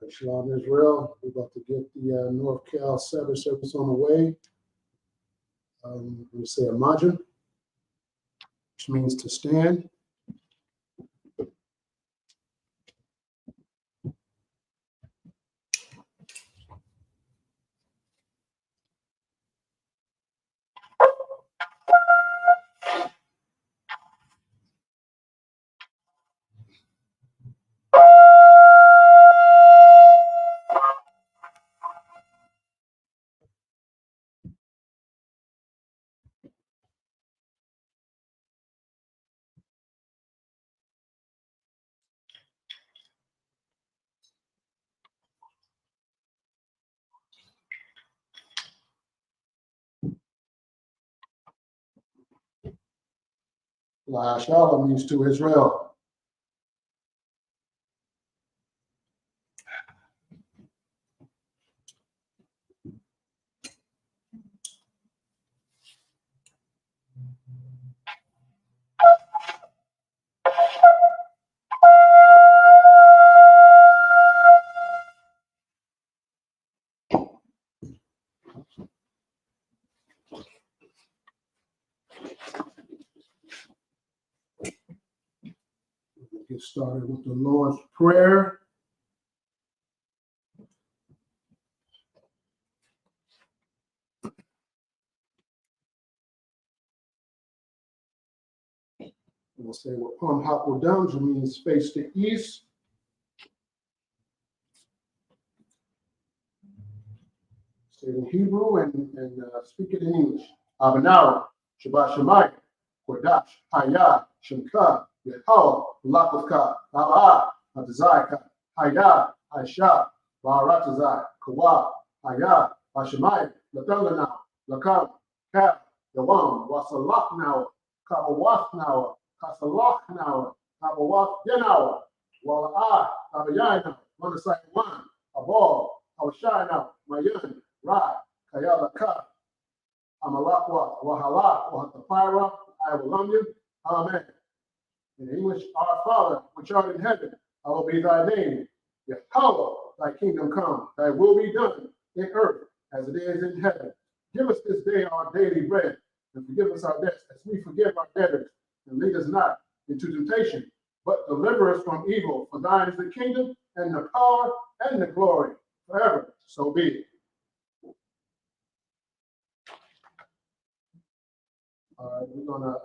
Shalom, Israel. We're about to get the North Cal Sabbath Service on the way. We say a margin, which means to stand. La Shalom means to Israel. We'll get started with the Lord's Prayer. We'll say what Pam Hakodam, which means face to east. Say it in Hebrew and speak it in English. Abanawa, Shabbat Shemayim, Kodash, Hayah, Shemka, Yehawah, Lakavka, Abaa, Atazai, Hayah, Aisha, Baratazai, Kawa, Hayah, Bashemayim, Latangana, Lakam, Kaf, Yawam, Wasalaknawa, Kabawafnawa, Kasalaknawa, Kabawaf Yanawa, Wala, Abayana, Manasai Wan, Abal, Awashana, Mayan, Ra, Kayalaka, Amalakwa, Wahala, Wahatapira, I will love you. Amen. In English, our Father, which art in heaven, hallowed be thy name. Yahweh, thy kingdom come, thy will be done in earth as it is in heaven. Give us this day our daily bread, and forgive us our debts as we forgive our debtors. And lead us not into temptation, but deliver us from evil. For thine is the kingdom, and the power, and the glory, forever. So be it. We're going to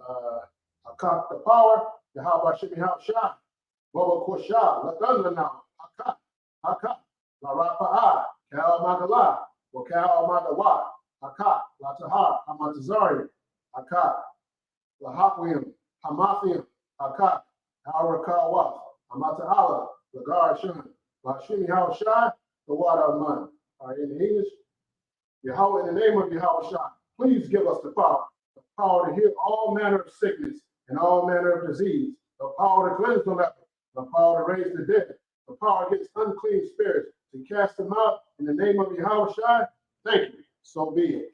account the power. Yahweh Shemi Shah, Bobo Kosha, Latunda now, Haka, La Rapa'a, Cal Magala, Wakal Magawa, Haka, La Tahar, Hamatazari, Haka, La Hakwim, Hamathium, Haka, Harakawa, Hamata'ala, the Gar Shan, La Shemi Shah, the water man. All right, in English, Yahweh, in the name of Yahweh Shah, please give us the power to heal all manner of sickness and all manner of disease, the power to cleanse the leper, the power to raise the dead, the power against unclean spirits, to cast them out in the name of Yahweh Shai. Thank you. So be it.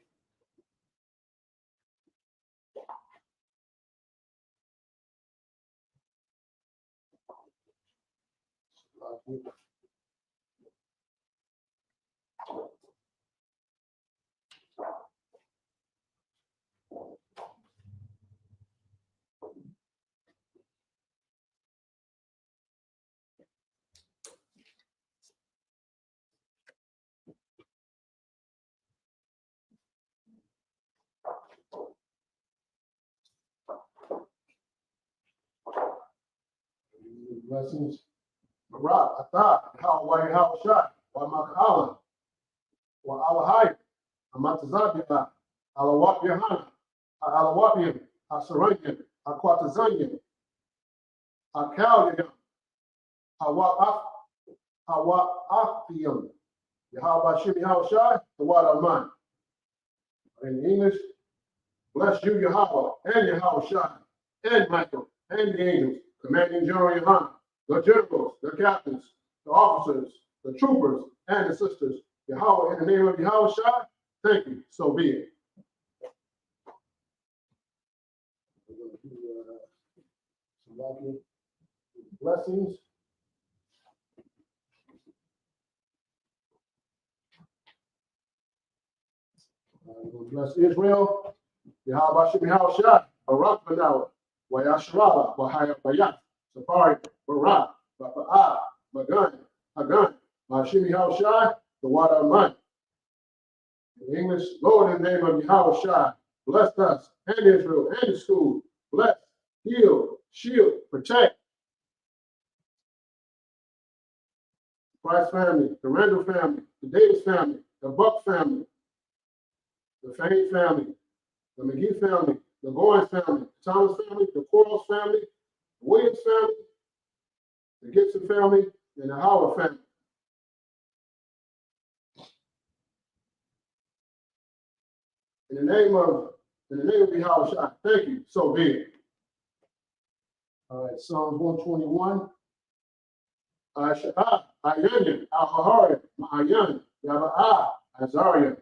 Blessings. Barak, Atah, How Shai, Wamakala, Wa Alahai, Amatazabia, Alawap Yahana, Alawapian, Asaranian, Aquatazanian, Akalian, Hawa'afium, Yahweh Shimi Shai, the water of mine. In English, bless you, Yahweh, and Yahweh Shai, and Michael, and the angels, commanding General Yohanan, the generals, the captains, the officers, the troopers, and the sisters. Yahweh, in the name of Yahweh Shai, thank you. So be it. Blessings. Bless Israel. Yahweh Shem Yahushua, Barak Manawa, Wayasharala, Wahaya Bayat, Safari, Barak, Bapa'ah, Magan, Hagan, Hashem Yahushua, the water of mine. In English, Lord, in the name of Yahushua, bless us and Israel and the school. Bless, heal, shield, protect. Price family, the Randall family, the Davis family, the Buck family, the Fain family, the McGee family, the Goins family, the Thomas family, the Quarles family, the Williams family, the Gibson family, and the Howard family. In the name of Yahweh, thank you. So be it. All right, Psalms 121. Ashah, Ayan, Al-Hahari, Ma'ayan, Yaba'ah, Azariah,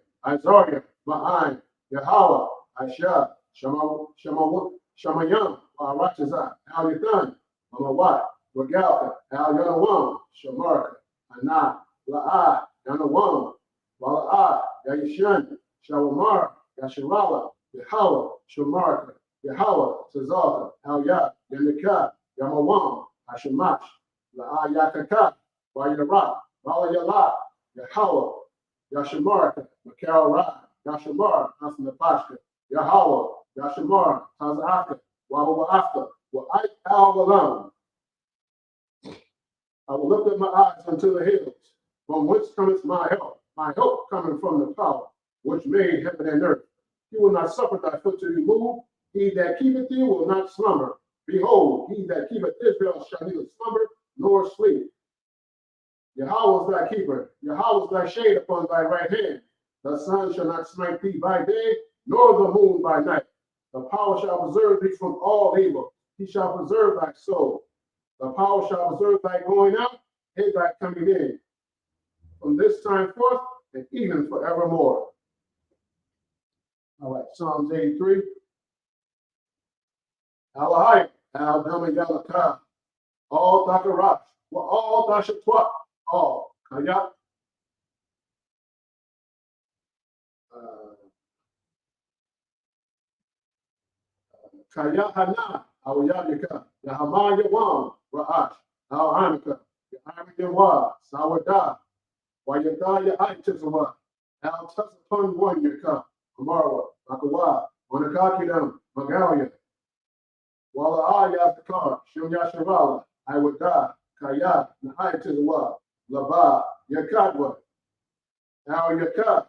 Ma'ayin, Yahweh, Asha, Shamayam, Rachazah, Al-Yathan, Mamawat, Regalka, Al-Yanawam, Shamarka, Anah, La'ah, Yanawam, Wala'ah, Yayishan, Shawamar, Yasharala, Yahweh, Shamarka, Yahweh, Tazalka, Al-Yah, Yanika, Yamawam, Hashamash, La'ayakaka, Wayara, Walayala, Yahweh, Yashamarka, Makal Ra, Yashamar, Asanapashka, Yahweh, Yashamar, Tazaka, Wawafka, Wa'ai al-Balam. I will lift up my eyes unto the hills, from whence cometh my help coming from the power, which made heaven and earth. He will not suffer thy foot to be moved. He that keepeth thee will not slumber. Behold, he that keepeth Israel shall neither slumber nor sleep. Yahweh is thy keeper. Yahweh is thy shade upon thy right hand. The sun shall not smite thee by day, nor the moon by night. The power shall preserve thee from all evil. He shall preserve thy soul. The power shall preserve thy going out and thy coming in, from this time forth and even forevermore. All right, Psalms 83. Alahai, Al-Dama Yalaka, all Dakarash, all Dashatwa, all Kayat, Kayat Hana, Awayabika, Yahama Yawam, Ra'ash, Al-Hanika, Yahami Yawa, Sawada, Wayada Yaitizawa, Al-Tasapun one Yaka, Amara, Akawa, Wanakakidam, Magalia, Wala Yazakar, Shim Yashavala, I would die, Kaya, Nahaitizawa, Laba, Yakadwa, Al Yakat,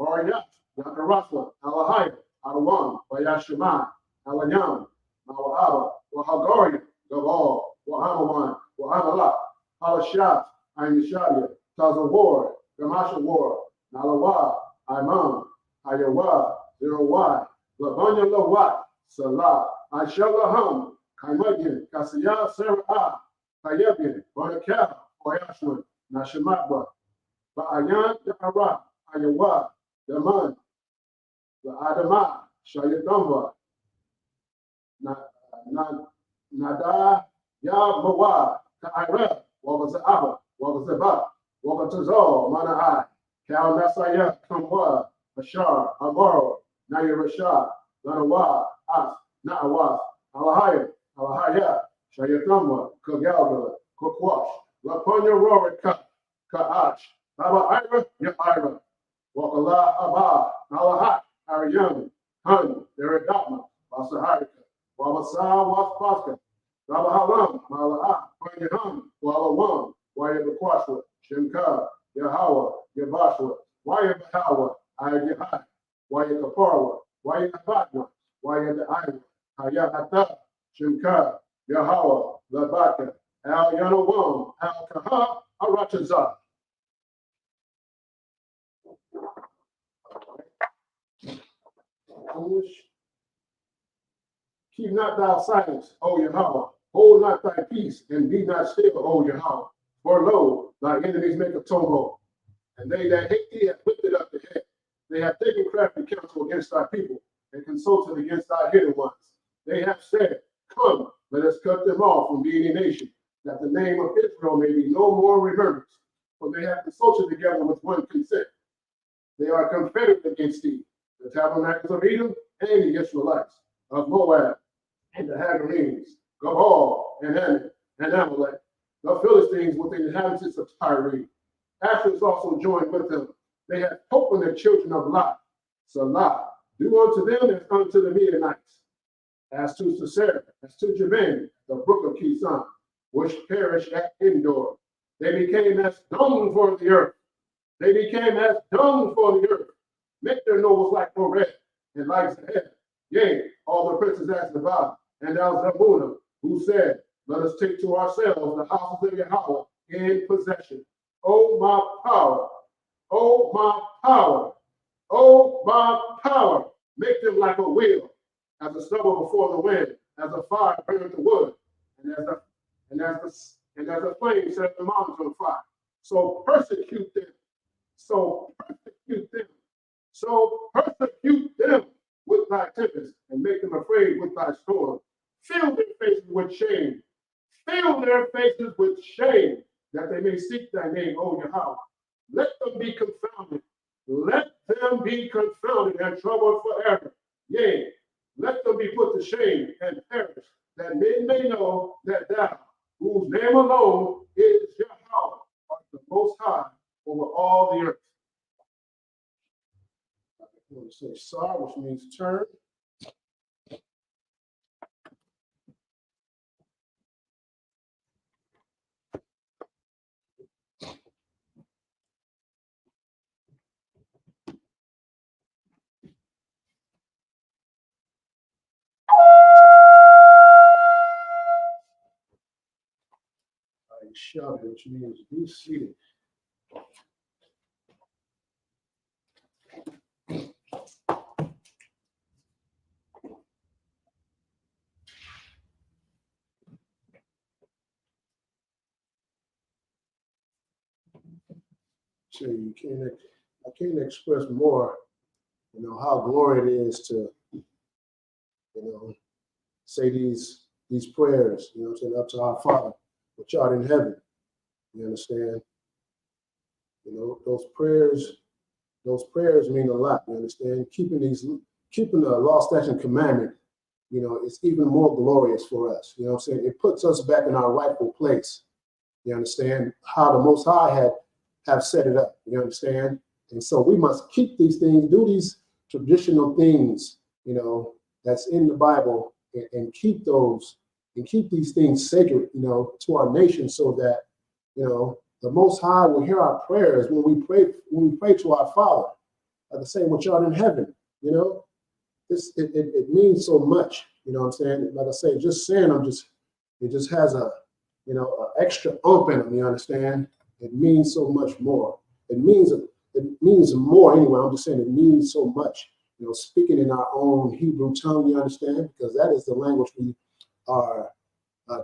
Barayat, Yakarasla, Alahaya, Alawan, Bayashima, Alayam, Mawa'aba, Wahagaria, Gabal, Wahamawan, Wahamala, Halashat, Aynishalia, Tazawar, Gamasha War, Nalawa, Imam, Ayawa, Zero Y, Lavanya Lawat, Salah, Aishalaham, Kaimagin, Kasaya, Sarah, Kayabin, Bonakal, Oyashwan, Nashamatba, Ba'ayan, Yakara, Ayawa, Daman, the Adama, Shayatamba, Nada, Ya Mawa, Ka'ira, Wabazaba, Wabazaba, Wabatazal, Manahai, Cal Nasaya, Kamwa, Ashar, Amaro, Nayarashah, Lanawa, As, Na'awas, Alahaya, Alahaya, Shayatamba, Kagalga, Kokwash, Laponya Rorik, Ka'ach, Aba Ira, Ya Ira, Wakala Abba, Alahat, Ariyan, Hun, Deredama, Wasaharika, Wabasa, Waspaska, Rabahalam, Mala'a, Panyahan, Walawam, Wayabakwashwa, Shimka, Yahawah, Yabashwa, Wayabahawa, Ayahai, Wayakaparwa, Wayakabadwa, Wayadaiwa, Hayahata, Shimka, Yahawah, Labaka, Al Yanawam, Al Kaha, Arachazah. Keep not thy silence, O Yahweh. Hold not thy peace, and be not still, O Yahweh. For lo, thy enemies make a tumult, and they that hate thee have lifted up the head. They have taken crafty counsel against thy people, and consulted against thy hidden ones. They have said, come, let us cut them off from being a nation, that the name of Israel may be no more remembered. For they have consulted together with one consent. They are confederate against thee. the tabernacles of Edom, and the Israelites of Moab, and the Hagarenes, Gabal, and Ammon, and Amalek, the Philistines with the inhabitants of Tyre. Ashers also joined with them. They had hope in the children of Lot. Salah, do unto them as unto the Midianites. As to Sisera, as to Jabin, the brook of Kison, which perished at Endor. They became as dung for the earth. They became as dung for the earth. Make their nobles like Oreb, and like Zahab. Yea, all the princes as Nabal, and Al-Zabuna, who said, let us take to ourselves the houses of Yahweh in possession. Oh, my power! Oh, my power! Oh, my power! Make them like a wheel, as a stubble before the wind, as a fire burneth the wood, and as the flame set the mountains on fire. So persecute them. So persecute them. So persecute them with thy tempest, and make them afraid with thy storm. Fill their faces with shame. Fill their faces with shame, that they may seek thy name, O Yahweh. Let them be confounded. Let them be confounded and troubled forever. Yea, let them be put to shame and perish, that men may know that thou, whose name alone is Yahweh, art the most high over all the earth. I want to say Sar, which means turn. I shouted, which means be seated. So I can't express more, how glory it is to, say these prayers, up to our Father, which art in heaven. You understand? Those prayers mean a lot. You understand? Keeping the law, statute, and commandment, it's even more glorious for us. You know what I'm saying? It puts us back in our rightful place. You understand how the Most High have set it up. You understand? And so we must keep these things, do these traditional things, that's in the Bible, and keep these things sacred, to our nation, so that, the Most High will hear our prayers when we pray to our Father, like the same which art in heaven. It means so much. You know what I'm saying? Like I say, just saying it just has an extra ump in them. You understand? It means so much more. It means more anyway. I'm just saying it means so much. Speaking in our own Hebrew tongue, you understand? Because that is the language we are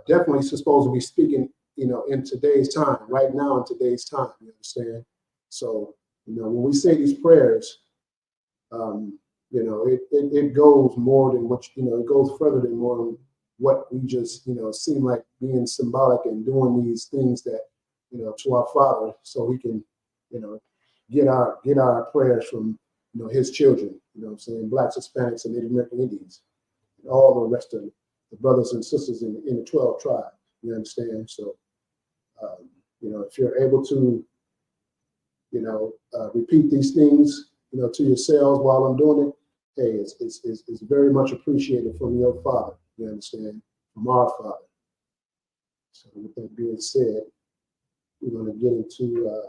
definitely supposed to be speaking, in today's time, right now in today's time, you understand? So, when we say these prayers, it goes more than what, it goes further than more than what we just, seem like being symbolic and doing these things that, to our Father, so we can, get our prayers from, his children, what I'm saying, Blacks, Hispanics, and Native American Indians, and all the rest of the brothers and sisters in the 12 tribe, you understand? So, if you're able to, repeat these things, to yourselves while I'm doing it, hey, it's very much appreciated from your Father, you understand, from our Father. So with that being said, we're going to get into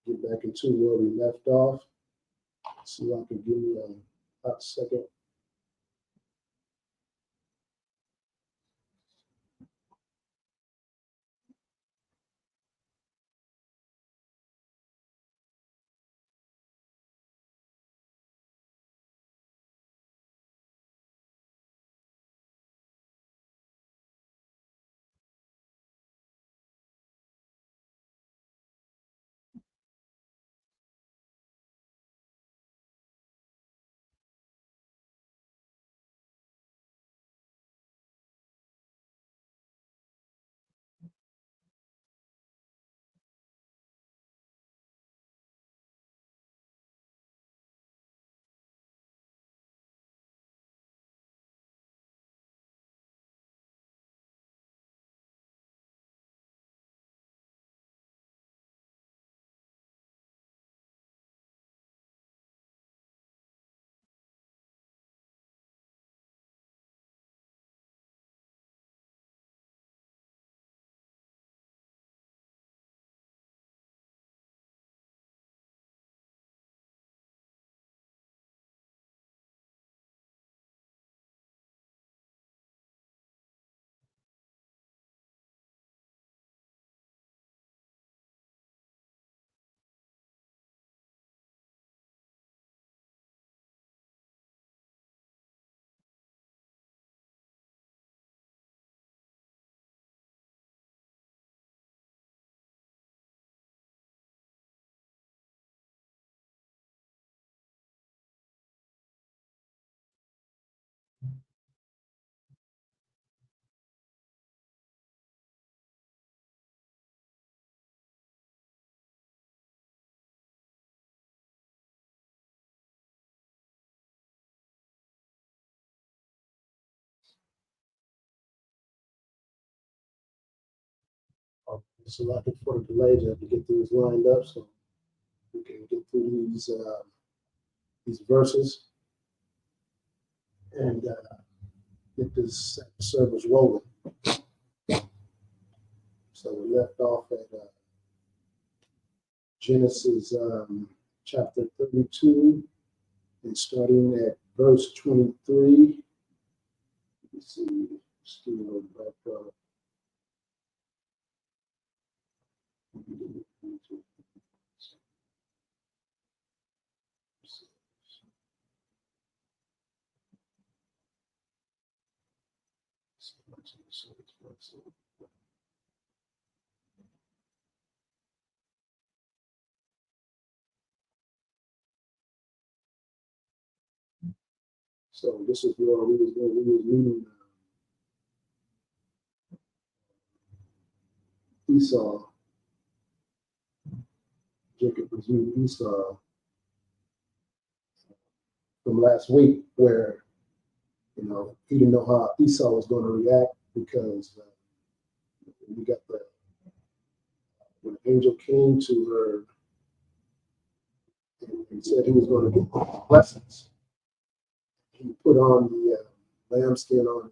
get back into where we left off. See if I can give me a hot second. So I think for the delay to have to get things lined up so we can get through these verses and get this service rolling. So we left off at Genesis chapter 32 and starting at verse 23. Let's see, still back up. So this is where we was meeting Esau. Jacob was meeting Esau from last week, where he didn't know how Esau was going to react because we got when the angel came to her and said he was going to get blessings. He put on the lambskin on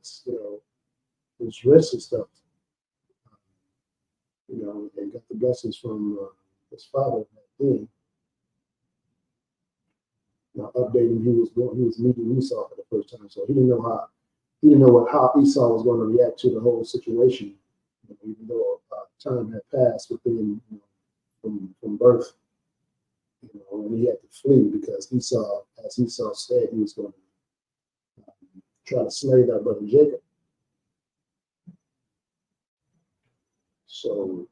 his wrist and stuff, and got the blessings from his father back then. Updating, he was meeting Esau for the first time, so he didn't know how Esau was going to react to the whole situation, even though time had passed within from birth, and he had to flee because Esau, as Esau said, he was going to try to slay that brother Jacob. So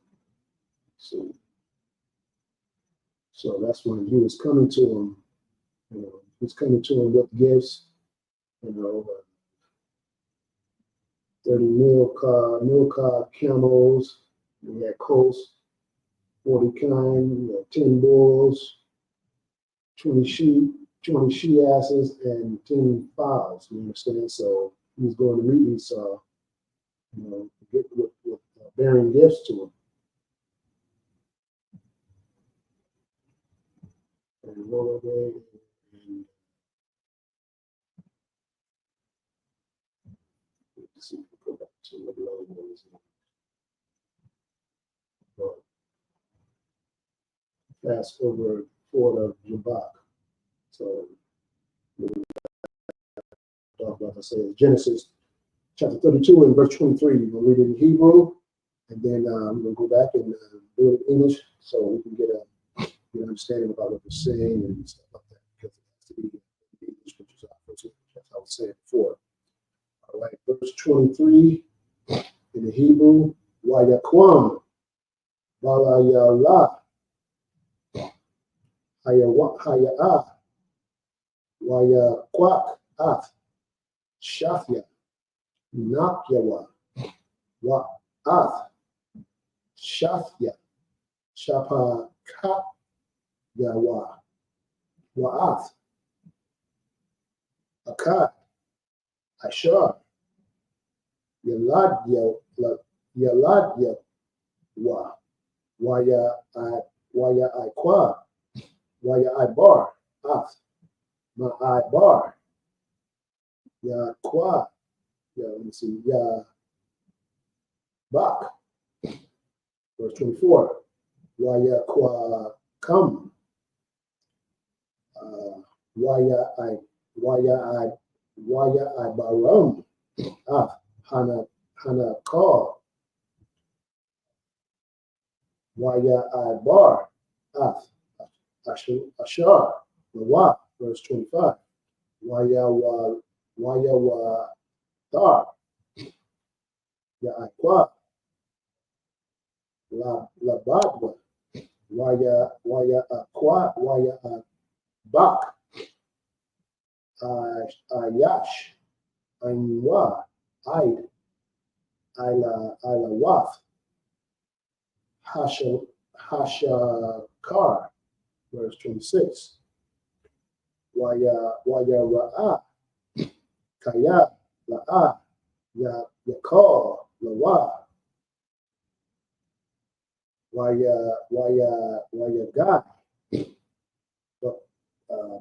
that's when he was coming to him. He was coming to him with gifts, 30 milk camels. We had colts, 40 kine, 10 bulls, 20 sheep, 20 she-asses, and 10 fowls. You understand? So he was going to meet Esau, with bearing gifts to him. And roll away and see if we go back to the logos. Fast over Fort of Jabbok. So talk about, I say, Genesis chapter 32 and verse 23. We'll read it in Hebrew, and then we'll go back and do it in English so we can get an understanding about what they're saying and stuff like that, because it has to be in English, which is as I was saying before. All right, verse 23 in the Hebrew, Wayakwam, Balayala, Haya'ah, Wayakwak, Ath, Shafya, Nakyawa, Wa'ath, Shafya, Shapakat, Yawa, Wa'ath, Akkad, Ashar, Yaladya, Wa, Waya Iqua, Waya Ibar, Ath, Ma'abar, Yaqua, let me see, Ya Bak, verse 24, Waya Qua Come, Waya Ibaram, Hana Call, Waya Ibar, Ashar, Lawa, verse 25, Waya Wa Dar, Ya Iqua, La Badwa, Waya Aqua, Waya Bak, Ayash, Ainwa, Aid, Ila Wath, Hashakar, verse 26. Waya Ra'a, Kaya, La'a, Yakal, Lawa, Wayagai,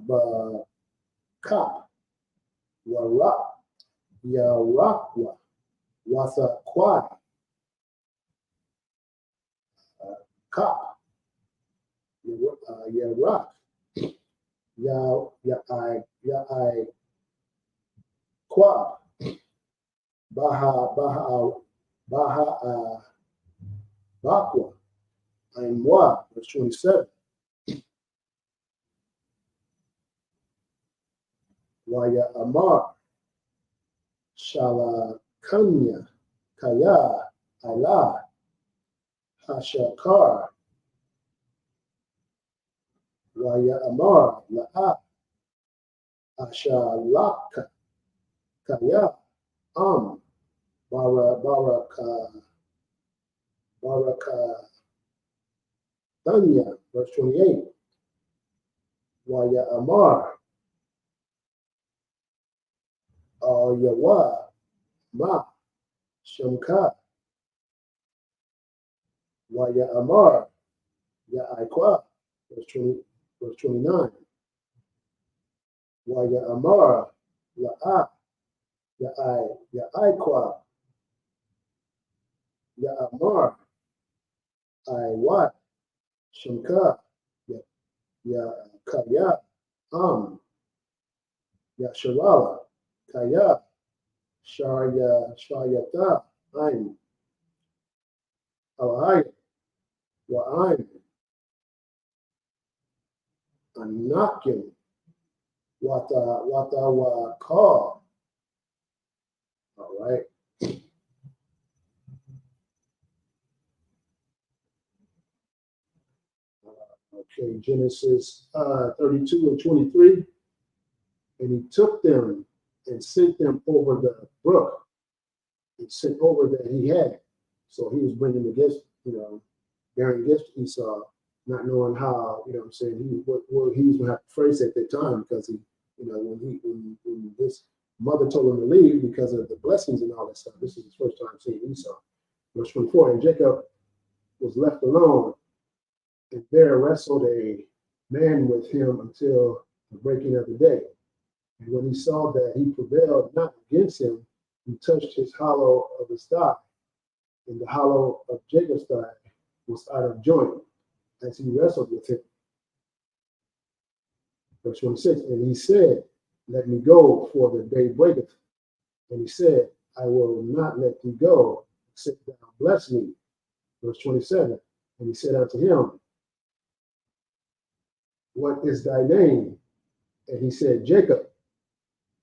Bakap, Warak, Yarakwa, Wasakwai, Kap, Yarak, Yaai Kwab, Baha Bakwa, and Moab, verse 27. Waya Amar, Shala Kanya, Kaya, Allah, Hashakar, Waya Amar, La'a, Ashalaka, Kaya, Baraka, Tanya, verse 28. Waya Amar, Yawa, Ma, Shamka, Waya Amar, Ya'ikwa, verse 29. Waya Amar, La'a, Ya'ikwa, Ya'amar, Iwat, Shamka, Kaya, Yasharala, Kaya, Sharyata, Ain, Alai, Wa'ain, Anakim, Wata Wakar. All right. Okay, Genesis 32 and 23. And he took them and sent them over the brook and sent over that he had. So he was bringing the gifts, bearing gifts to Esau, not knowing how, what he was going to have to phrase at that time, because he, when this mother told him to leave because of the blessings and all that stuff. This is his first time seeing Esau. Verse 24, and Jacob was left alone, and there wrestled a man with him until the breaking of the day. And when he saw that he prevailed not against him, he touched his hollow of his thigh, and the hollow of Jacob's thigh was out of joint as he wrestled with him. Verse 26, and he said, let me go, for the day breaketh. And he said, I will not let thee go, except thou bless me. Verse 27, and he said unto him, what is thy name? And he said, Jacob.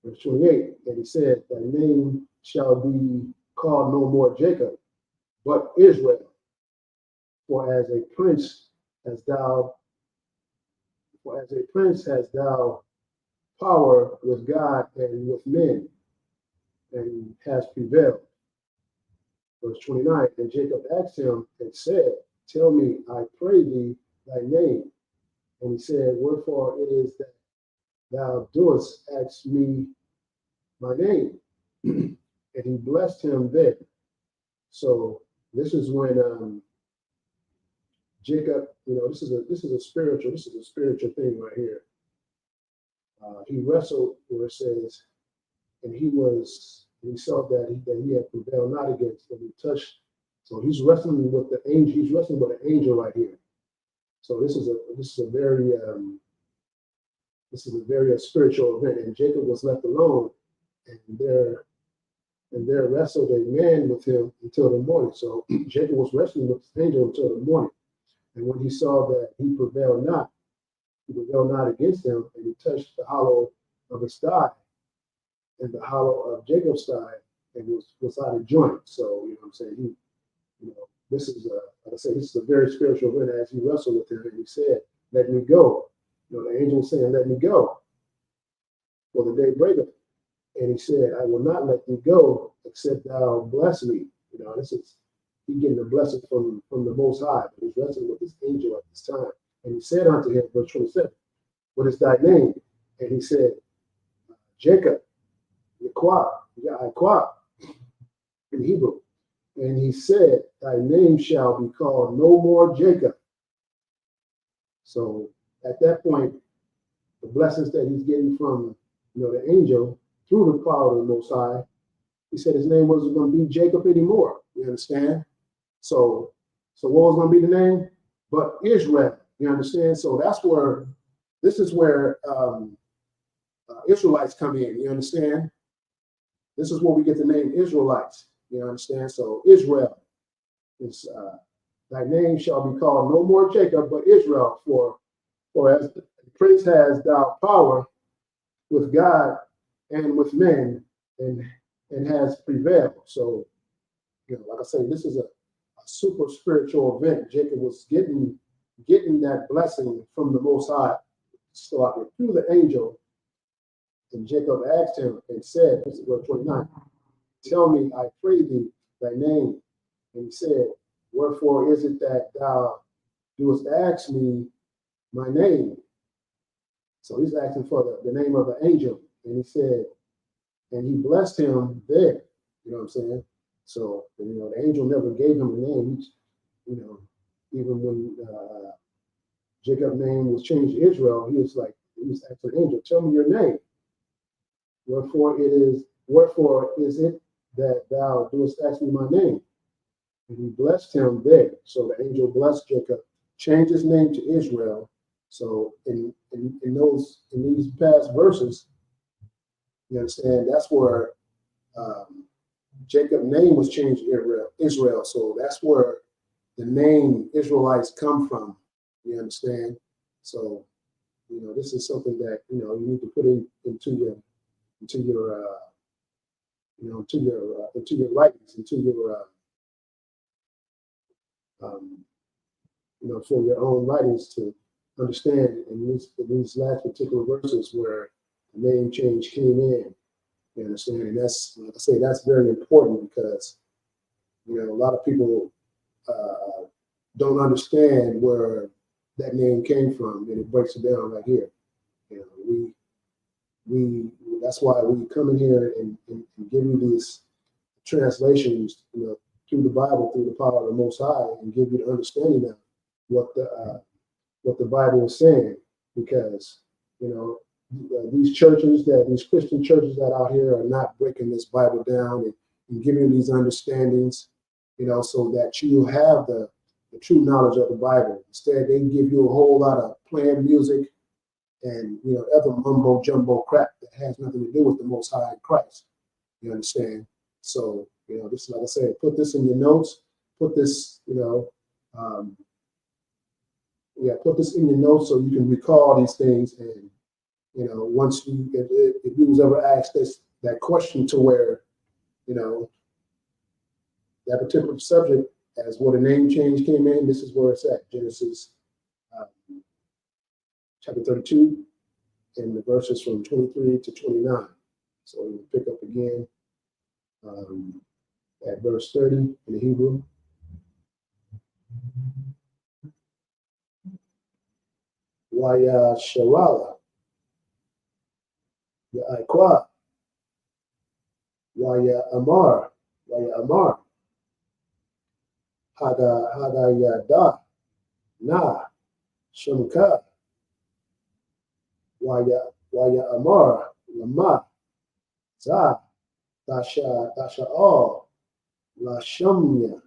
Verse 28, and he said, thy name shall be called no more Jacob, but Israel. For as a prince hast thou power with God and with men, and hast prevailed. Verse 29, and Jacob asked him and said, tell me, I pray thee, thy name. And he said, wherefore it is that thou doest ask me my name. And he blessed him there. So this is when Jacob, this is a spiritual thing right here. He wrestled, where it says, and he saw that he had prevailed not against, and he touched. So he's wrestling with the angel. He's wrestling with an angel right here. So this is a very spiritual event. And Jacob was left alone, and there wrestled a man with him until the morning. So Jacob was wrestling with the angel until the morning. And when he saw that he prevailed not against him, and he touched the hollow of his thigh, and the hollow of Jacob's thigh, and was out of joint. So this is a very spiritual event as he wrestled with him, and he said, let me go. The angel was saying, let me go, for the day breaketh. And he said, I will not let thee go, except thou bless me. This is he getting a blessing from the Most High, but he's wrestling with this angel at this time. And he said unto him, verse 27, what is thy name? And he said, Jacob, Yaquab, in Hebrew. And he said, thy name shall be called no more Jacob. So at that point, the blessings that he's getting from the angel through the power of the Most High, he said his name wasn't going to be Jacob anymore. You understand? So what was going to be the name? But Israel. You understand? So this is where Israelites come in. You understand? This is where we get the name Israelites. You understand? So Israel is thy name shall be called no more Jacob, but Israel. For as the prince has thou power with God and with men, and has prevailed. So, like I say, this is a super spiritual event. Jacob was getting that blessing from the Most High. So through the angel, and Jacob asked him and said, this is verse 29, tell me, I pray thee, thy name. And he said, wherefore is it that thou doest ask me my name? So he's asking for the name of the angel. And he said, and he blessed him there. You know what I'm saying? So, the angel never gave him a name. Even when Jacob's name was changed to Israel, he was asking the angel, tell me your name. Wherefore is it that thou doest ask me my name? And he blessed him there. So the angel blessed Jacob, changed his name to Israel. So in these past verses, you understand, that's where Jacob's name was changed to Israel. So that's where the name Israelites come from. You understand? So, this is something that, you need to put into your writings, into your for your own writings to understand in these last particular verses where the name change came in. You understand? And that's, like I say, that's very important because, a lot of people don't understand where that name came from, and it breaks it down right here. We that's why we come in here and give you these translations, through the Bible, through the power of the Most High, and give you the understanding of what the Bible is saying, because these Christian churches that out here are not breaking this Bible down and giving you these understandings, so that you have the true knowledge of the Bible. Instead, they give you a whole lot of playing music and other mumbo jumbo crap that has nothing to do with the Most High in Christ. You understand? So this, like I said, put this in your notes. Put this, put this in your notes so you can recall these things. And once if you was ever asked that question to where that particular subject as where the name change came in, this is where it's at. Genesis chapter 32, and the verses from 23 to 29. So we'll pick up again at verse 30 in the Hebrew. Waya Sharala, Ya Aikwa, Waya Amar, Haga Yada, Na, Shemka, Waya Amar, Lama, Za, Tasha All, La Shamya,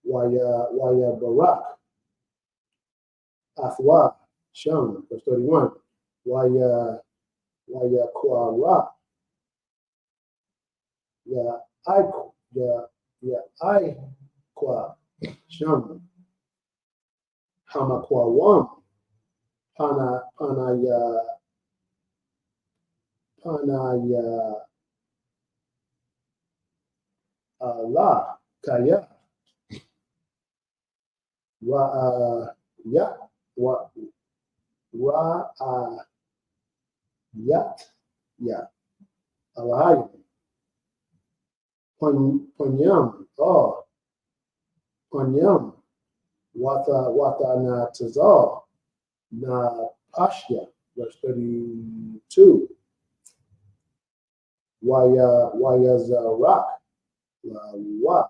Waya Barak, Athwa, Sham, verse 31, Waya Kwara, Ya Kwa, Sham, Hamakwawam, Pana ya Allah, Kaya, Yat, Ya, Alahayim, Panyam, Panyam, Wata na Tazal, na Pashya, verse 32. Waya Zarak, la wa,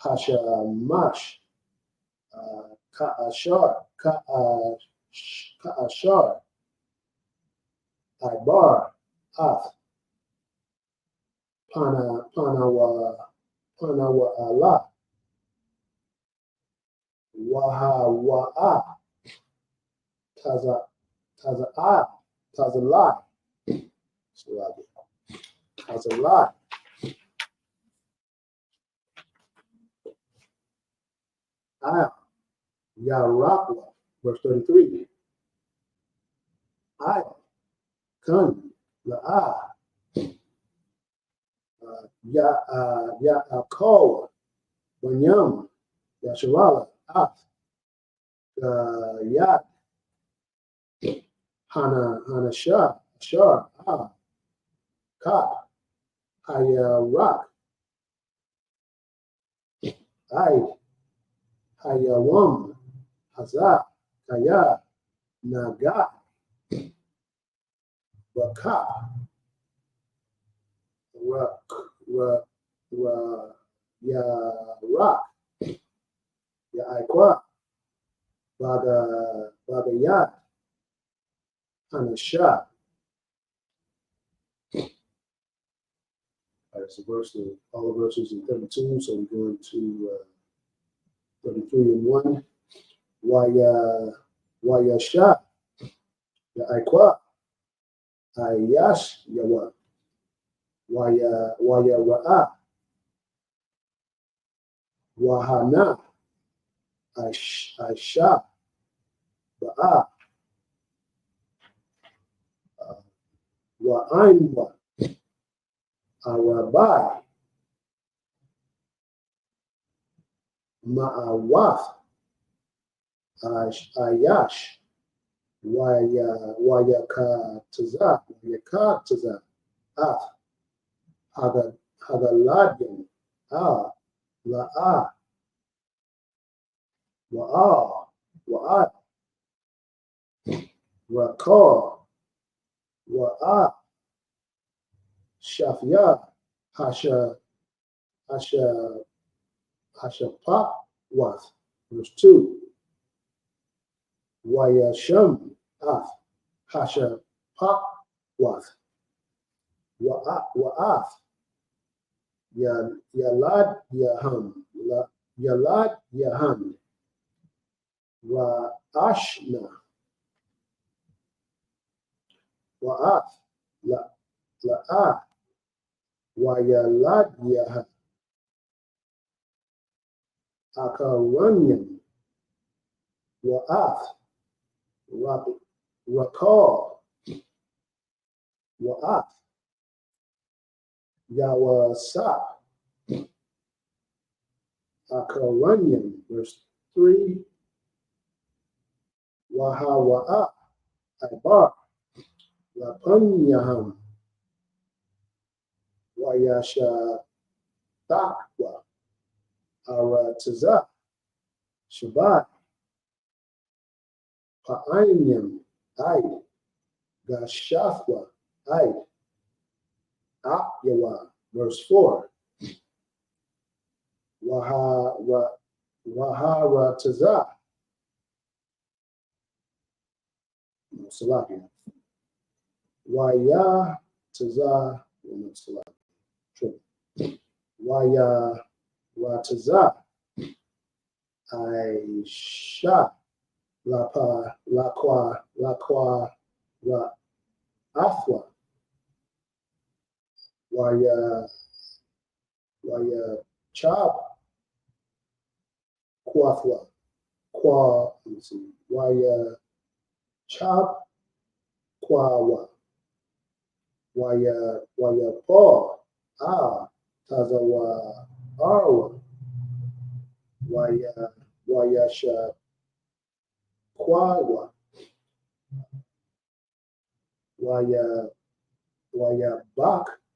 hashamash, ka'ashar, ka'ashar, ibar, ath, panawa Allah, wahawa'a, taza'ai, tazalai, tazalai, ayah, yarakwa, verse 33, ayah, kun, la'ah, Ya'akol, Banyam, Yasharala, Ath, Yad, Hanashah, Ashar, Ka, Hayarak, Aid, Hayawam, Hazak, Kaya, Naga, Baka, Yarak, Ya'ikwa, Bagayat, Hanashah. All right, so all the verses in 32, so we're going to 33 and 1. Wayasha, Ya'ikwa, Ayash, Yawa, Wayara'a, Wahana, Aisha, Ba'a, Wa'ainwa, Arabai, Ma'awath, Ayash, Wayakataza, Ath, Hagaladyan, La'a, Wa'a, Rakor, Wa'a, Shafia, Hashapakwath, verse 2. Wayasham, Ath, Hashapakwath, Wa'ath, Yalad Yahan, Wa'ashna, Wa'ath, La'ah, Wayalad Yahan, Akaranyam, Wa'ath, Rakal, Wa'ath, Yawasap, Akaranyam, verse 3, Wahawa'a, Ibar, Lapanyaham, Wayasha Takwa, Arataza, Shabbat, Pa'ainyam, Aid, Gashafwa, Aid, Akyawa, verse 4, Waharataza, Salakia, Wayataza, Wayarataza, Aisha, Lakwa, Afwa, Chab, Kwathwa, Chab, Kwawa, Paul, Tazawa, Arwa, Wayasha, Kwawa,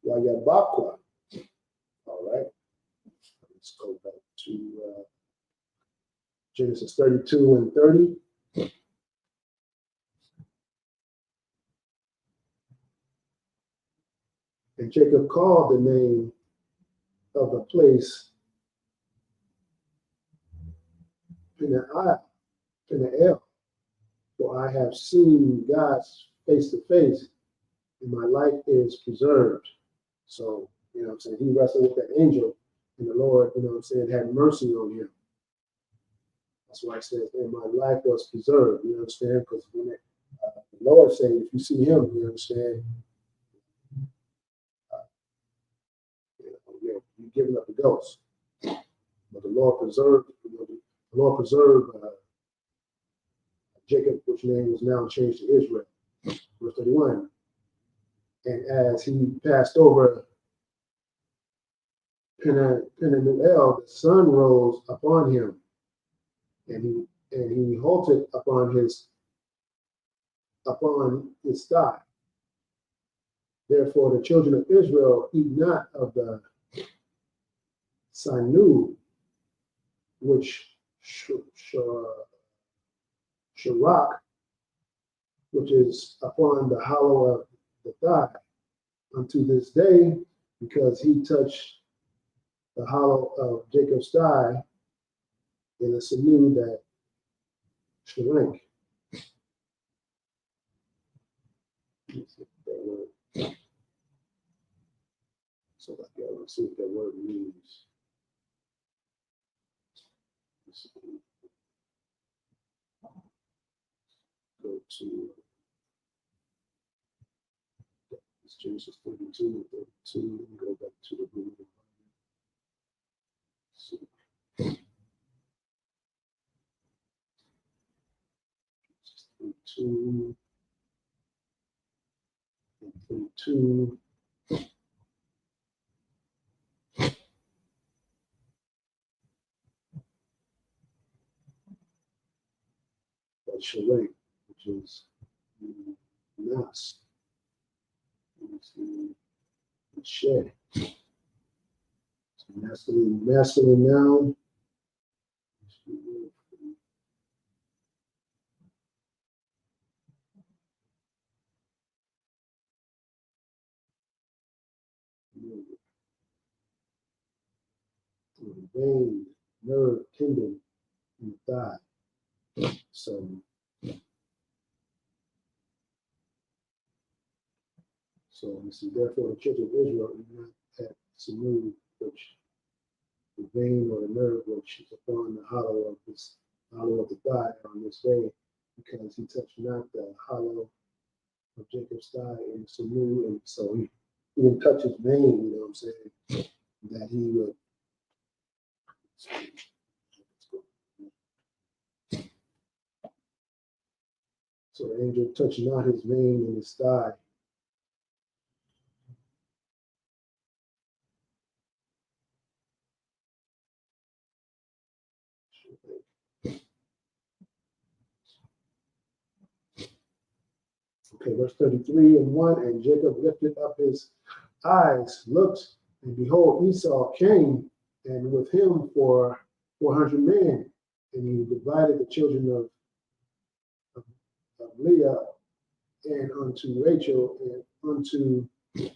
Wayabakwa. All right, let's go back to Genesis 32 and 30. And Jacob called the name of the place Peniel, for I have seen God's face to face, and my life is preserved. So, you know what I'm saying, he wrestled with the angel, and the Lord, you know what I'm saying, had mercy on him. That's why it says, and my life was preserved, you understand? Because when the Lord said, if you see him, you understand, you're giving up the ghost. But the Lord preserved, Jacob, which name was now changed to Israel. Verse 31. And as he passed over Penuel, the sun rose upon him, and he halted upon his thigh. Therefore, the children of Israel eat not of the sinew which Sharak, which is upon the hollow of the thigh, unto this day, because he touched the hollow of Jacob's thigh in the sinew that shrank. So let's see what that word means. Go to Genesis 32 and 32, and go back to the root. Genesis 32 and 32. Shalek, which is Nas, shed. Masculine noun. Vein, nerve, tendon, and thigh. So we see, therefore, the children of Israel did not have sinew, which the vein or the nerve which is upon the hollow of the thigh on this day, because he touched not the hollow of Jacob's thigh and sinew, and so he didn't touch his vein, you know what I'm saying, that he would. So the angel touched not his vein in his thigh. Okay, verse 33 and 1, and Jacob lifted up his eyes, looked, and behold, Esau came, and with him 400 men, and he divided the children of Leah and unto Rachel and unto the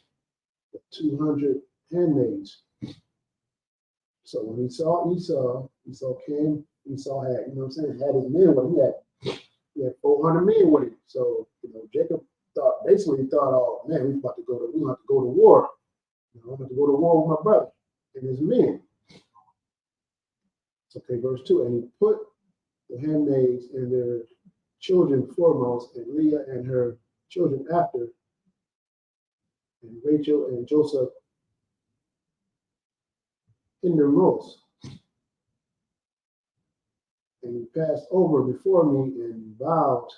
200 handmaids. So when he saw Esau came, Esau had, you know what I'm saying, had his men with him. He had 400 men with him. So, you know, Jacob thought, oh man, we're about to go to war. You know, I'm about to go to war with my brother and his men. Okay, verse 2, and he put the handmaids and their children foremost, and Leah and her children after, and Rachel and Joseph innermost. And he passed over before me and bowed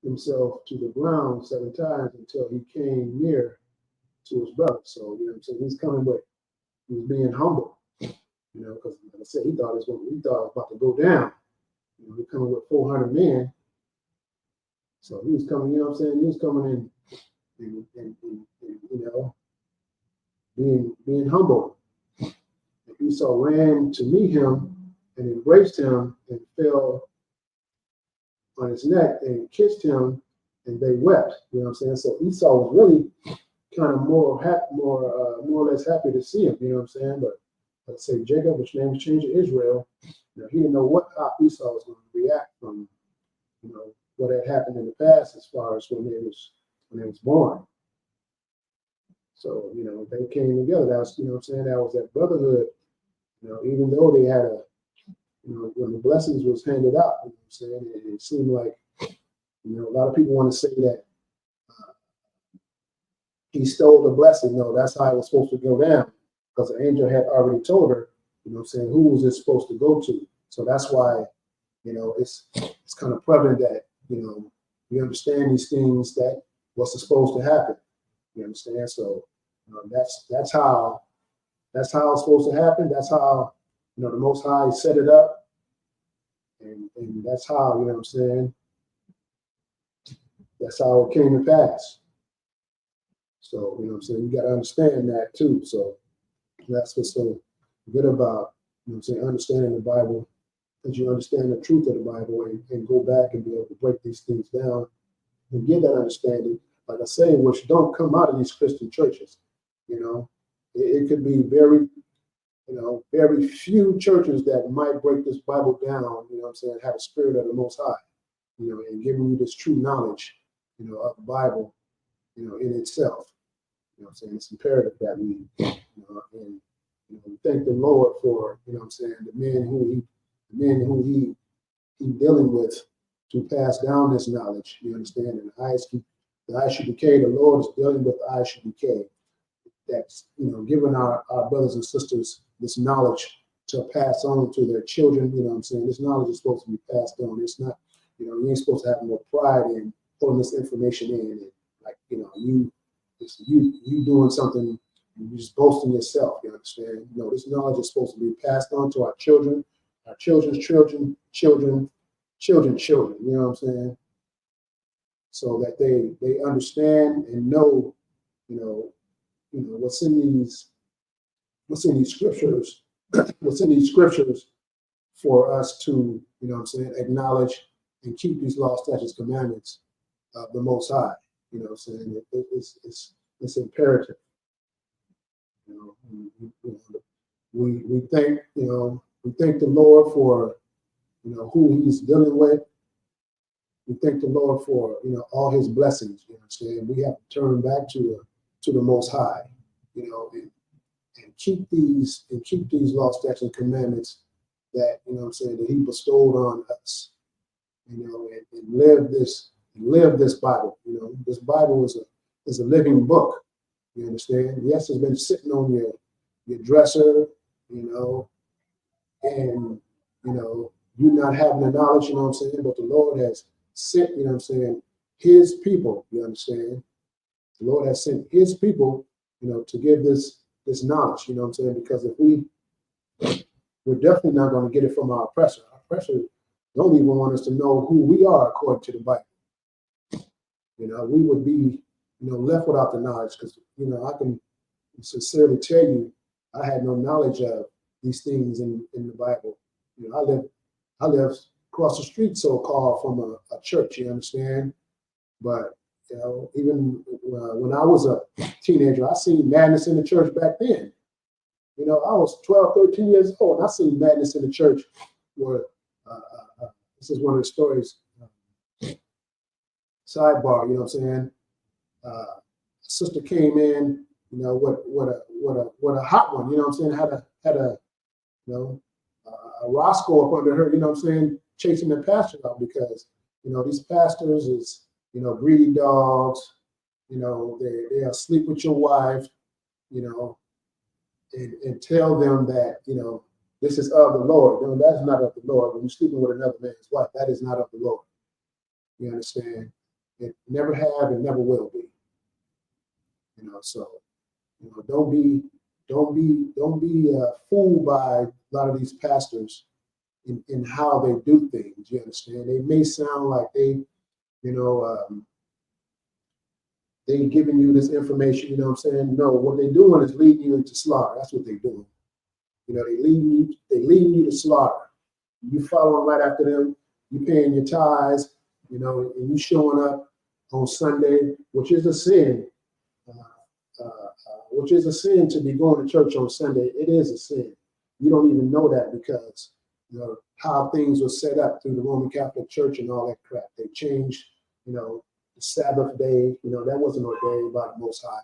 himself to the ground 7 times until he came near to his brother. So, you know what I'm saying, he was being humble, you know, because like I said, he thought it was about to go down. You know, he coming with 400 men. So he was coming, you know what I'm saying, he was coming in and you know, being humble. And Esau ran to meet him and embraced him and fell on his neck and kissed him, and they wept. You know what I'm saying? So Esau was really, kind of more or less happy to see him. You know what I'm saying? But let's say Jacob, which name was changed to Israel, he didn't know how Esau was going to react from what had happened in the past as far as when they was born. So they came together. That was what I'm saying, that was that brotherhood. Even though they had when the blessings was handed out, what I'm saying, it seemed like a lot of people want to say that he stole the blessing. No, that's how it was supposed to go down, because the angel had already told her, what I'm saying, who was it supposed to go to. So that's why it's kind of prevalent that we understand these things that was supposed to happen. You understand? So that's how it's supposed to happen. That's how the Most High set it up, and that's how what I'm saying. That's how it came to pass. So what I'm saying, you got to understand that too. So that's what's so good about what I'm saying, understanding the Bible, that you understand the truth of the Bible and go back and be able to break these things down and get that understanding. Like I say, which don't come out of these Christian churches. It could be very few churches that might break this Bible down, what I'm saying, have a spirit of the Most High, and giving you this true knowledge, of the Bible, in itself. What I'm saying, it's imperative that we, and thank the Lord for, what I'm saying, the men who he dealing with to pass down this knowledge. You understand? And the ISUBK, the Lord is dealing with the ISUBK. That's giving our brothers and sisters this knowledge to pass on to their children. What I'm saying, this knowledge is supposed to be passed on. It's not, you ain't supposed to have no pride in pulling this information in, and like you doing something, you just boasting yourself. You understand? This knowledge is supposed to be passed on to our children, our children's children, children. You know what I'm saying? So that they understand and know, what's in these scriptures, what's in these scriptures for us to, what I'm saying, acknowledge and keep these laws, statutes, commandments of the Most High. What I'm saying, it's imperative. We thank the Lord for who He's dealing with. We thank the Lord for all His blessings. You know what I'm saying? We have to turn back to the Most High, and keep these laws, statutes, and commandments that what I'm saying, that He bestowed on us. And live this Bible. This Bible is a living book. You understand? Yes, it's been sitting on your dresser, and you not having the knowledge, what I'm saying, but the Lord has sent, what I'm saying, His people, you understand? The Lord has sent His people, to give this knowledge, what I'm saying, because if we're definitely not going to get it from our oppressor. Our oppressor don't even want us to know who we are according to the Bible. We would be, left without the knowledge, because, I can sincerely tell you, I had no knowledge of these things in the Bible. I live across the street, so-called, from a church, you understand? But, even when I was a teenager, I seen madness in the church back then. I was 12, 13 years old, and I seen madness in the church where, this is one of the stories, sidebar, what I'm saying? A sister came in, with a hot one, what I'm saying? Had a Roscoe up under her, what I'm saying? Chasing the pastor out, because, these pastors is, greedy dogs, they'll sleep with your wife, and tell them that, this is of the Lord. No, that's not of the Lord. When you're sleeping with another man's wife, that is not of the Lord. You understand? It never have and never will be. So don't be fooled by a lot of these pastors in how they do things. You understand? They may sound like they giving you this information. What I'm saying? No, what they're doing is leading you into slaughter. That's what they're doing. They leading you to slaughter. You following right after them. You paying your tithes. And you showing up on Sunday, which is a sin. which is a sin to be going to church on Sunday. It is a sin. You don't even know that because how things were set up through the Roman Catholic Church and all that crap. They changed, the Sabbath day. That wasn't ordained by the Most High.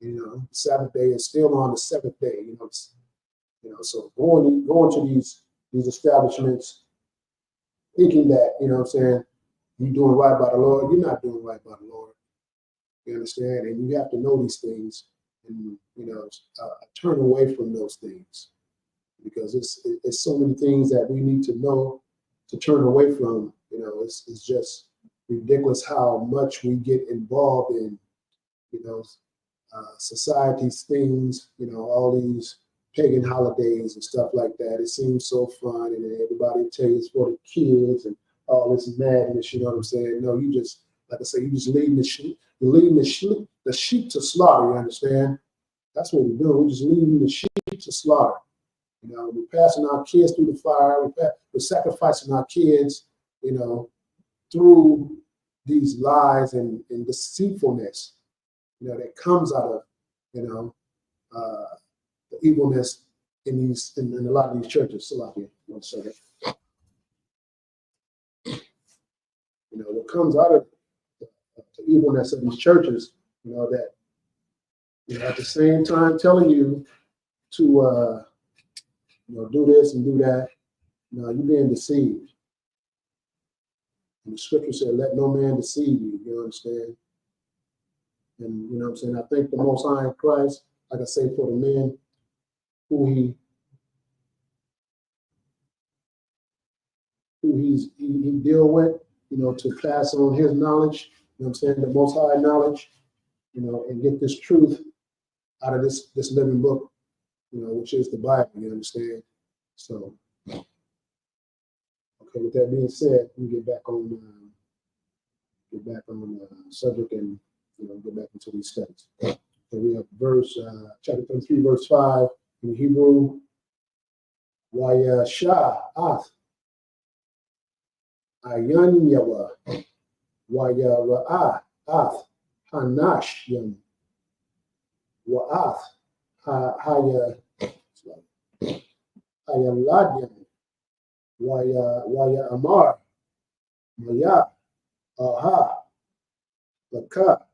The Sabbath day is still on the seventh day. So going to these establishments, thinking that you're doing right by the Lord, you're not doing right by the Lord. You understand? And you have to know these things and turn away from those things, because it's so many things that we need to know to turn away from. It's just ridiculous how much we get involved in society's things, all these pagan holidays and stuff like that. It seems so fun, and everybody tells you it's for the kids and all this madness. You know what I'm saying? No, you just, like I say, you just leading the sheep. You're leading the sheep to slaughter. You understand? That's what we're doing. We're just leading the sheep to slaughter. We're passing our kids through the fire. We're sacrificing our kids, through these lies and deceitfulness, that comes out of, the evilness in a lot of these churches. So like, one second. What comes out of the evilness of these churches, that at the same time telling you to do this and do that, you're being deceived. And the scripture said, "Let no man deceive you." You understand? And I thank the Most High in Christ, like I say, for the men who he deal with, to pass on his knowledge, the Most High knowledge, and get this truth out of this living book, which is the Bible. You understand? So, okay. With that being said, we get back on the subject and get back into these studies. So we have chapter 33, verse 5 in Hebrew. Wayasha'ath ayan yawa wayara'ath hanash yam wa'ath hayaladyan waya amar maya aha laka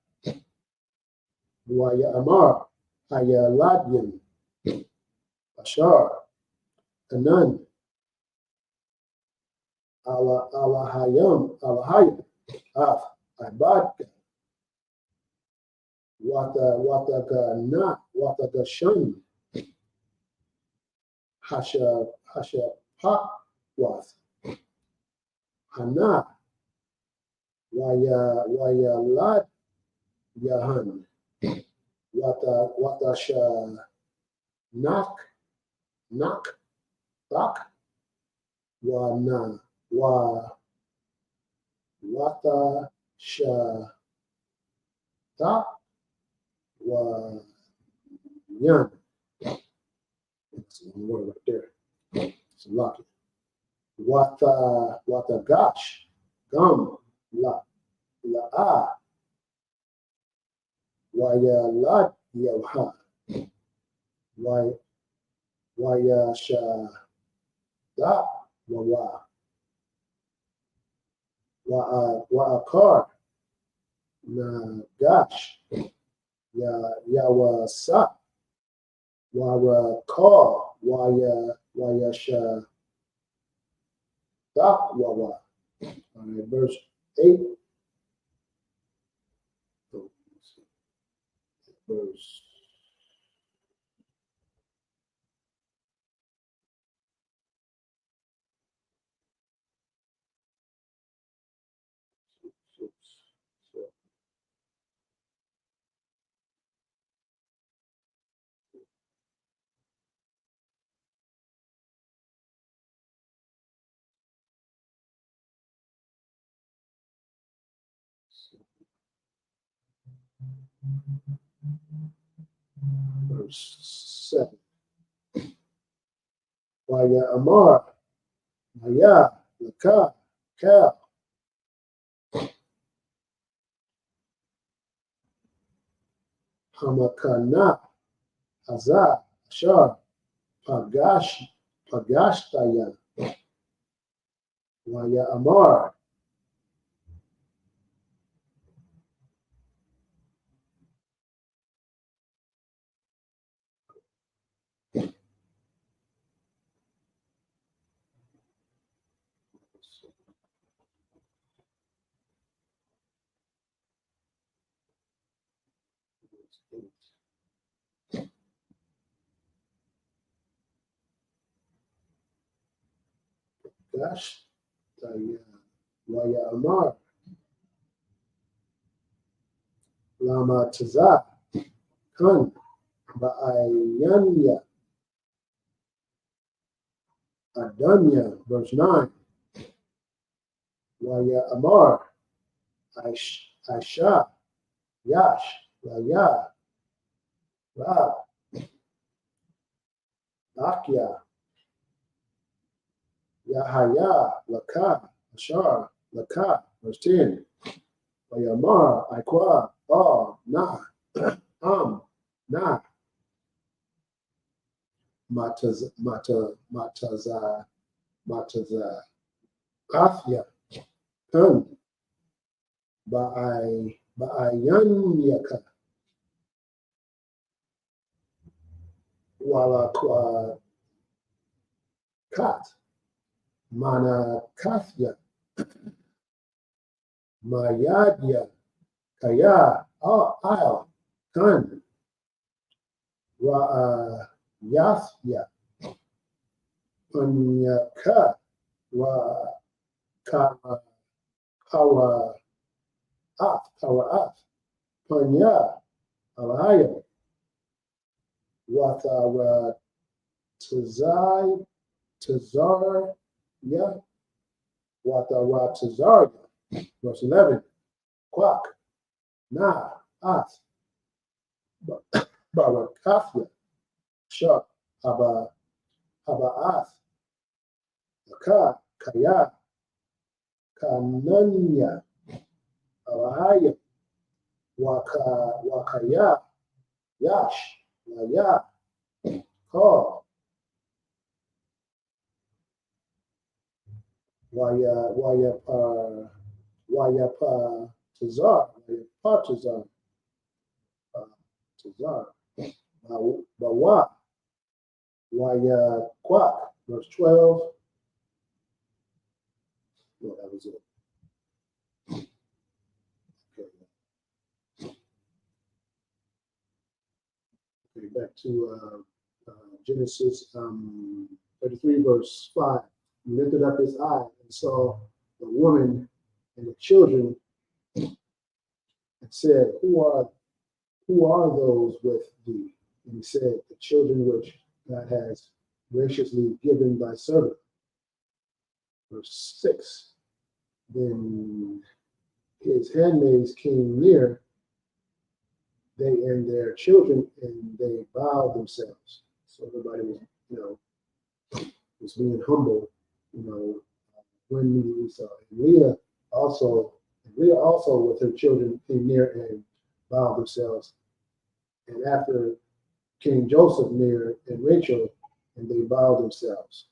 waya amar hayaladyan ashar anan alahayam af abadka watagashan hasha pakwath hana waya lad yahan watasha nak tak wana wata sha ta wa yan. That's one word right there. It's a lot. Wata gosh gum la a waya lad yawha waya sha da wa akar na gash yawa sa wa ka waya sha da wa. All right, verse 8. Verse verse 7. Waya amar maya laka cal Hamakana, Hazah, Ashar, Pagashtaya, Waya Amar, Gashtaya, Waya Amar, Lama Tazah, Kun, Ba'ayanya, Adanya, verse 9, Waya Amar, Aisha, Yash, Laya, Rab, Akya, Yahaya, Laka, Ashar, Laka, verse 10, Wayamar, Aikwa, Na, Na, Mataza, Afya, Kun, Ba'ayanyaka, Walakwa, Kat, Manakathya, Mayadya, Kaya, Al, Kun, Yathya, Punyaka, Kawa, Punya, Alaya, Watara, Tazarya, Watara, Tazarya, verse 11, Quack, Na, Ath, Barakafya, Shah, Habaath, Aka, Kaya, Kananya, Alaya, Wakaya, Yash, Laya, Call, Wayapa Tazar, Tazar, Bawa, Waya Quack, verse 12. No, that was it. Okay, back to Genesis 33, verse 5. He lifted up his eye and saw the woman and the children and said, Who are those with thee? And he said, The children which God has graciously given thy servant. Verse 6. Then his handmaids came near, they and their children, and they bowed themselves. So everybody was being humble, when we saw. And Leah also with her children came near and bowed themselves. And after came Joseph near and Rachel, and they bowed themselves.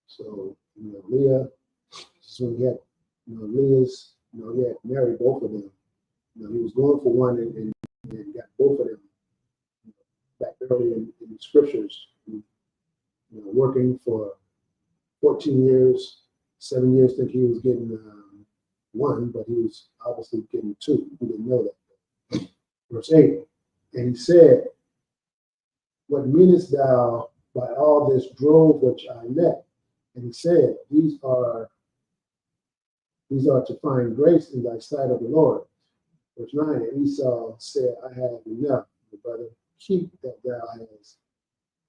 So, Leah, this is when he had, Leah's, he had married both of them. He was going for one and got both of them back early in the scriptures, working for 14 years, 7 years, think he was getting one, but he was obviously getting two. He didn't know that. Verse 8, and he said, What meanest thou by all this drove which I met? And he said, These are to find grace in thy sight of the Lord. Verse 9, and Esau said, I have enough, my brother, keep that thou hast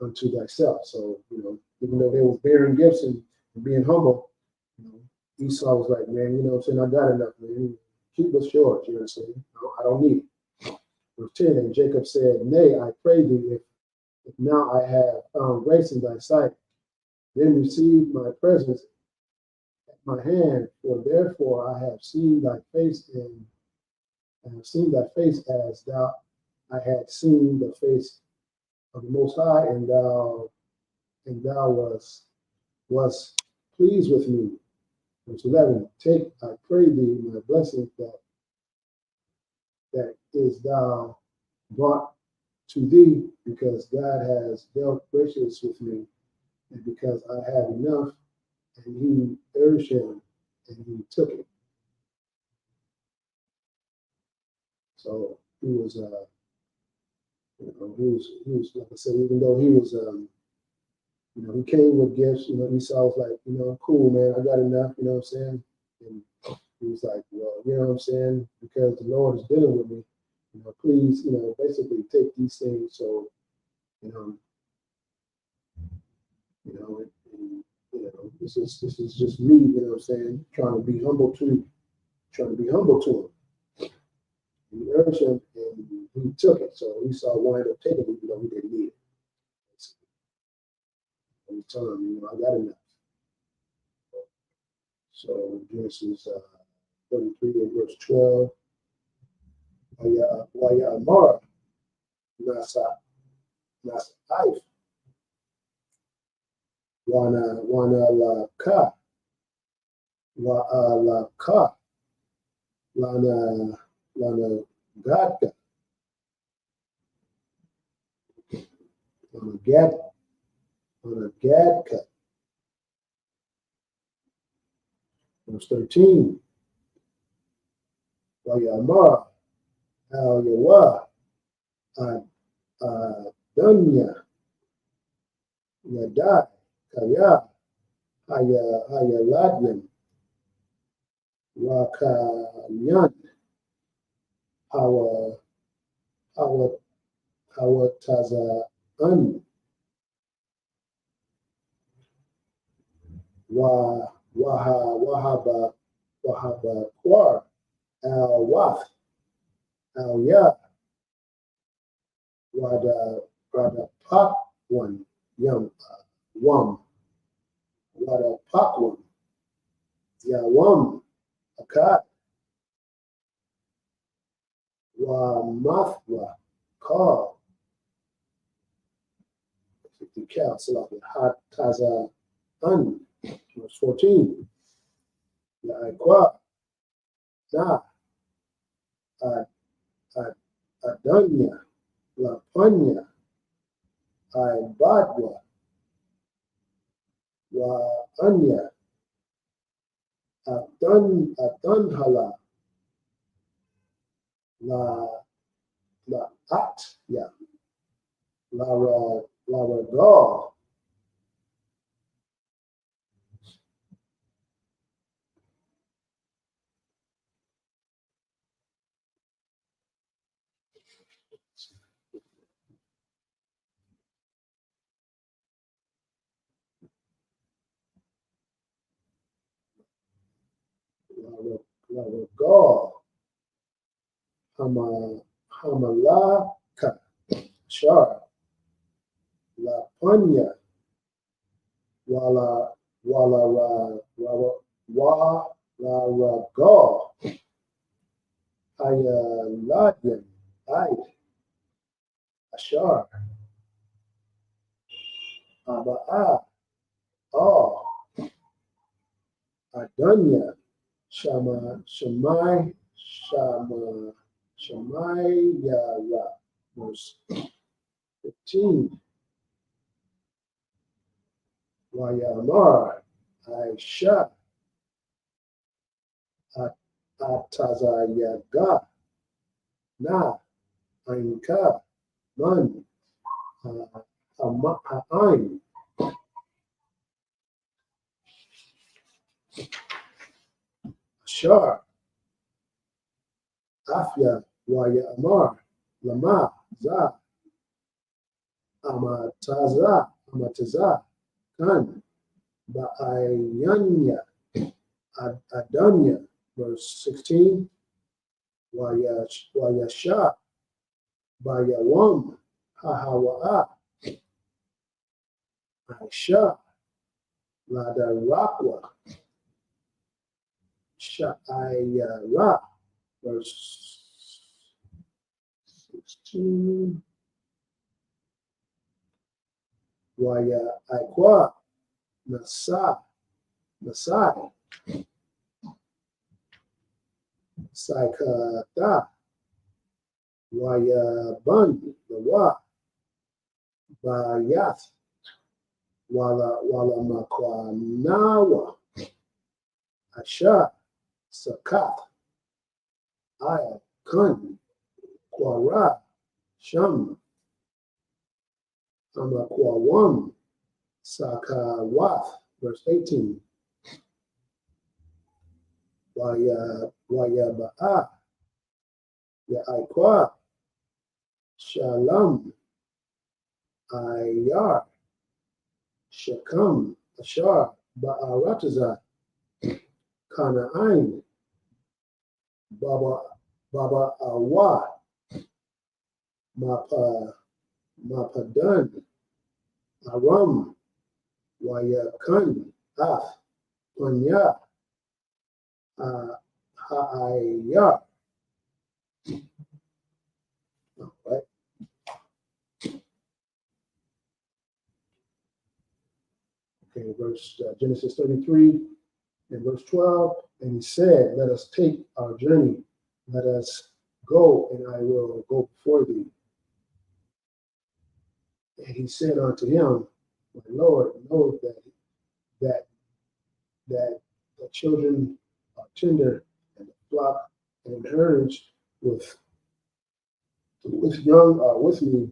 unto thyself. So, even though they were bearing gifts and being humble, Esau was like, man, saying, I got enough, man. Keep what's yours, you know what I'm saying? I don't need it. Verse 10, and Jacob said, Nay, I pray thee, if now I have found grace in thy sight, then receive my presence my hand, for therefore I have seen thy face, and I have seen thy face as thou I had seen the face of the Most High, and thou was pleased with me. Verse 11, take, I pray thee, my blessing that is thou brought to thee, because God has dealt gracious with me, and because I have enough, and he urged him, and he took it. So he was, he was, like I said, even though he was, he came with gifts, Esau was like, I'm cool, man, I got enough, you know what I'm saying? And he was like, well, you know what I'm saying? Because the Lord is dealing with me, please, basically take these things. So, this is just me, trying to be humble to him. He urged him, and he took it. So Esau wound up taking it, even though he didn't need it. And he told him, I got enough. So Genesis 33 and verse 12. Waya Amara Nasa Aif Wana La Ka La Ka Lana Gadka Lana Gadka. Verse 13. Waya Amara Al Yawa Dunya Yadai Kaya Haya Ladyan Wakayan Hawa Taza An Wahaba Kwar Al Wath Al Ya Wada Pak One Yum Wam Wada Pak One Yawam Akat Wa Mathwa Call the Cal Sabbath Hat Taza An. Verse 14. La Aqua Na Adanya La Panya Badwa Wa Anya Adanhala La Atya Lara Gaw Lara Gaw Hamalaka Shar La Panya Wala Gaw Ayaladian Id Ashar Aba'a All Adunya Shamayara, verse 15. Wayamar Aisha Atazayaga Na Ainka Man Ha'ain Ashar Afya Wayamar Lama Za Amataza Kan Ba'ayanya Adanya, verse 16. Wayasha Bayawam Hahawa'a Aisha Ladarakwa Sha'ayara, verse 16. Waya Aikwa, Nasai, Saikata, Waya Bun, the Wa, Bayath, Wala Makwanawa, Asha, Sakat, Aya, Kun, Kwara, Sham, Amakwawam, Sakawath, verse 18. Waya Ba'a, Ya'ikwa, Shalom, Ayar, Shekam, Ashar, Ba'arataza, Kana'ain, Baba Awa, Mapadan, Aram, Wayakan, Af, Panya, Ha'ayar. Right. Okay, Genesis 33 and verse 12. And he said, let us take our journey. Let us go, and I will go before thee. And he said unto him, my Lord, know that the children are tender, and the flock and herds with young are with me,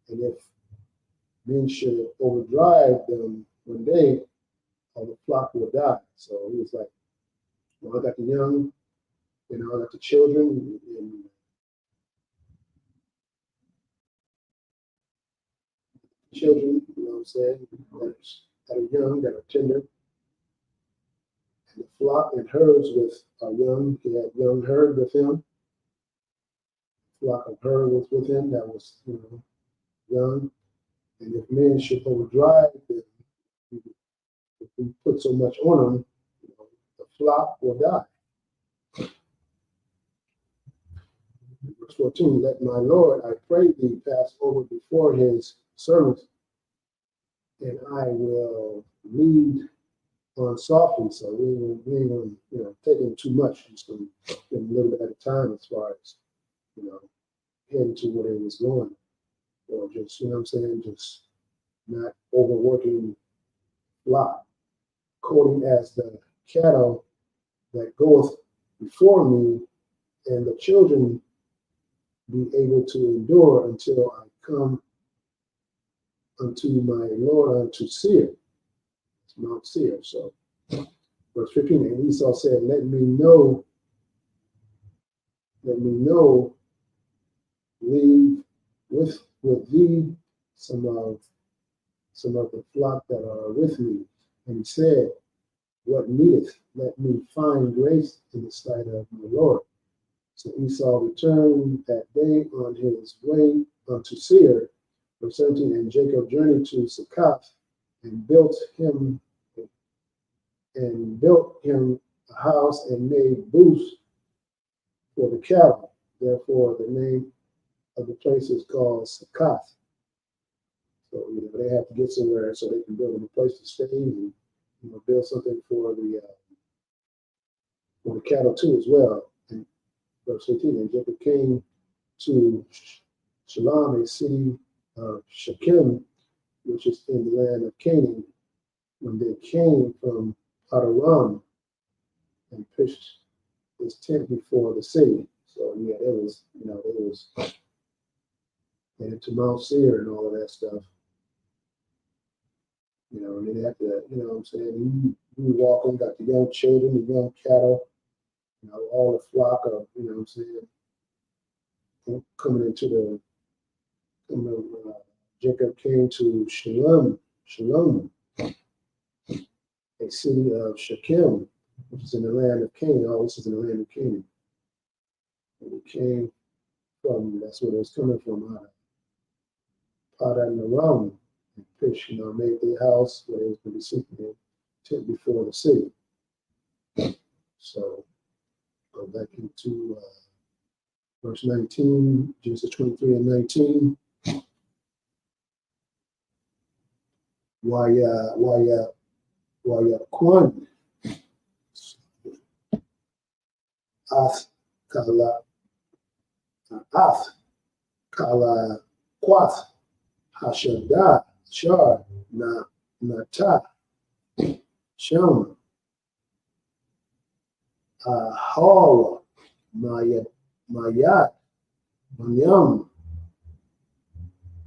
and if men should overdrive them one day, all the flock will die. So he was like, well, I got the young, I got the children, and children, what I'm saying, that are young, that are tender. And the flock and herds with a young, he had young herd with him. Flock of herd was with him that was, young. And if men should overdrive them, if we put so much on them, the flock will die. Verse 14, let my Lord, I pray thee, pass over before his servant, and I will lead on softly. So we ain't going to, take him too much. Just going to give him a little bit at a time as far as, heading to where he was going. Or just, just not overworking flock. Quoting as the cattle that goeth before me, and the children be able to endure until I come unto my Lord unto Seir. It's Mount Seir. So, verse 15, and Esau said, let me know, leave with thee some of the flock that are with me. And he said, what needeth? Let me find grace in the sight of my Lord. So Esau returned that day on his way unto Seir. Verse 17, and Jacob journeyed to Succoth and built him a house and made booths for the cattle. Therefore, the name of the place is called Succoth. So they have to get somewhere so they can build them a place to stay and build something for the cattle too as well. And verse 18, and Jacob came to Shalom, a city of Shechem, which is in the land of Canaan, when they came from Padaram and pitched his tent before the city. So it was headed to Mount Seir and all of that stuff. And then after that, what I'm saying, you walking, got the young children, the young cattle, all the flock of, coming into Jacob came to Shalom, a city of Shechem, which is in the land of Canaan. All this is in the land of Canaan. And it came from, that's where it was coming from, Padan Aram, and pitched, made their house where they was going to be sleeping in, tent before the city. So go back into verse 19, Genesis 23 and 19. Waya Kwan Ath Kala Ath Kala Kwath Hashada Shar Nata Sham Hawa Mayat Manyam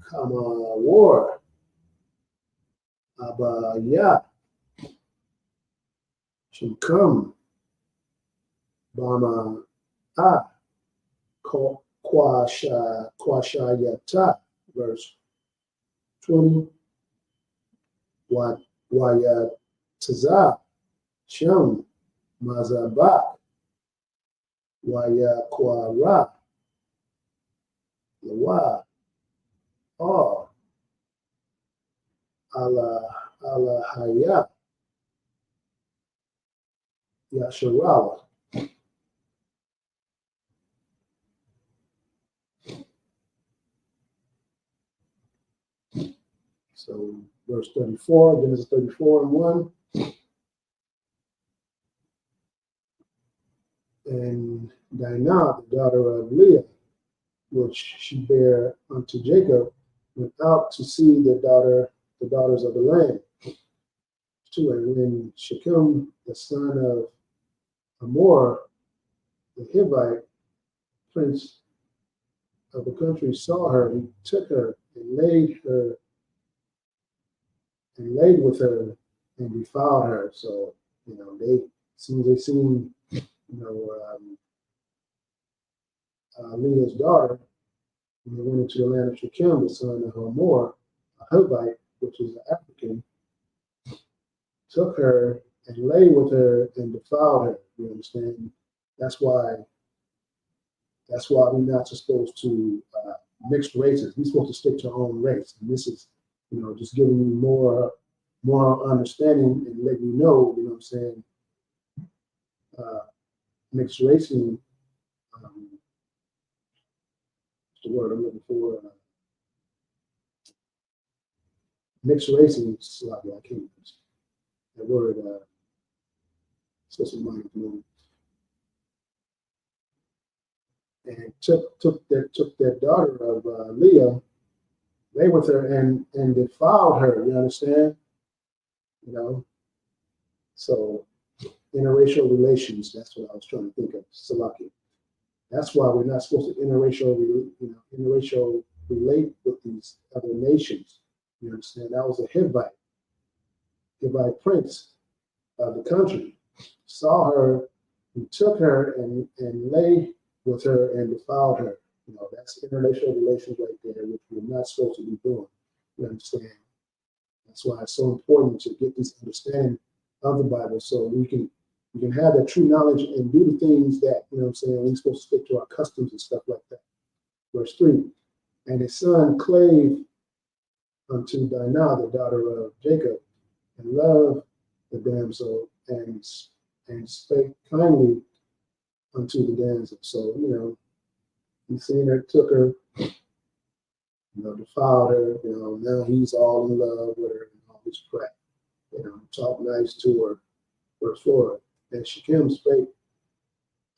Kama War Abaya Shimkam Bama A Kwashayata, verse 20. Wayataza Sham Mazabak Wayakwara Lawa Or Alahaya Yasharawa. So verse 34, Genesis 34 and 1. And Dinah, the daughter of Leah, which she bare unto Jacob, went out to see the daughters of the land. 2. And when Shechem, the son of Hamor, the Hivite, prince of the country, saw her, he took her and laid with her and defiled her. So, they, as soon as they seen, Leah's daughter, and they went into the land of Shechem, the son of Hamor, a Hivite, which is an African, took her and lay with her and defiled her. You understand? That's why we're not supposed to mix races. We're supposed to stick to our own race. And this is, just giving you more understanding and letting you know, what I'm saying, mixed racing, what's the word I'm looking for? Mixed racing, slightly, I can't use that word, social mind, and took that daughter of Leah, lay with her and defiled her. You understand? So interracial relations. That's what I was trying to think of. Salaki. That's why we're not supposed to interracial relate with these other nations. You understand? That was a Hivite prince of the country. Saw her, he took her and lay with her and defiled her. That's interracial relations right there, which we're not supposed to be doing. You understand? That's why it's so important to get this understanding of the Bible, so we can have that true knowledge and do the things that, we're supposed to stick to our customs and stuff like that. Verse 3, and his son clave unto Dinah, the daughter of Jacob, and loved the damsel and spake kindly unto the damsel. So, he seen her, took her, defiled her, now he's all in love with her and all this crap. Talk nice to her. Verse 4, and Shechem spake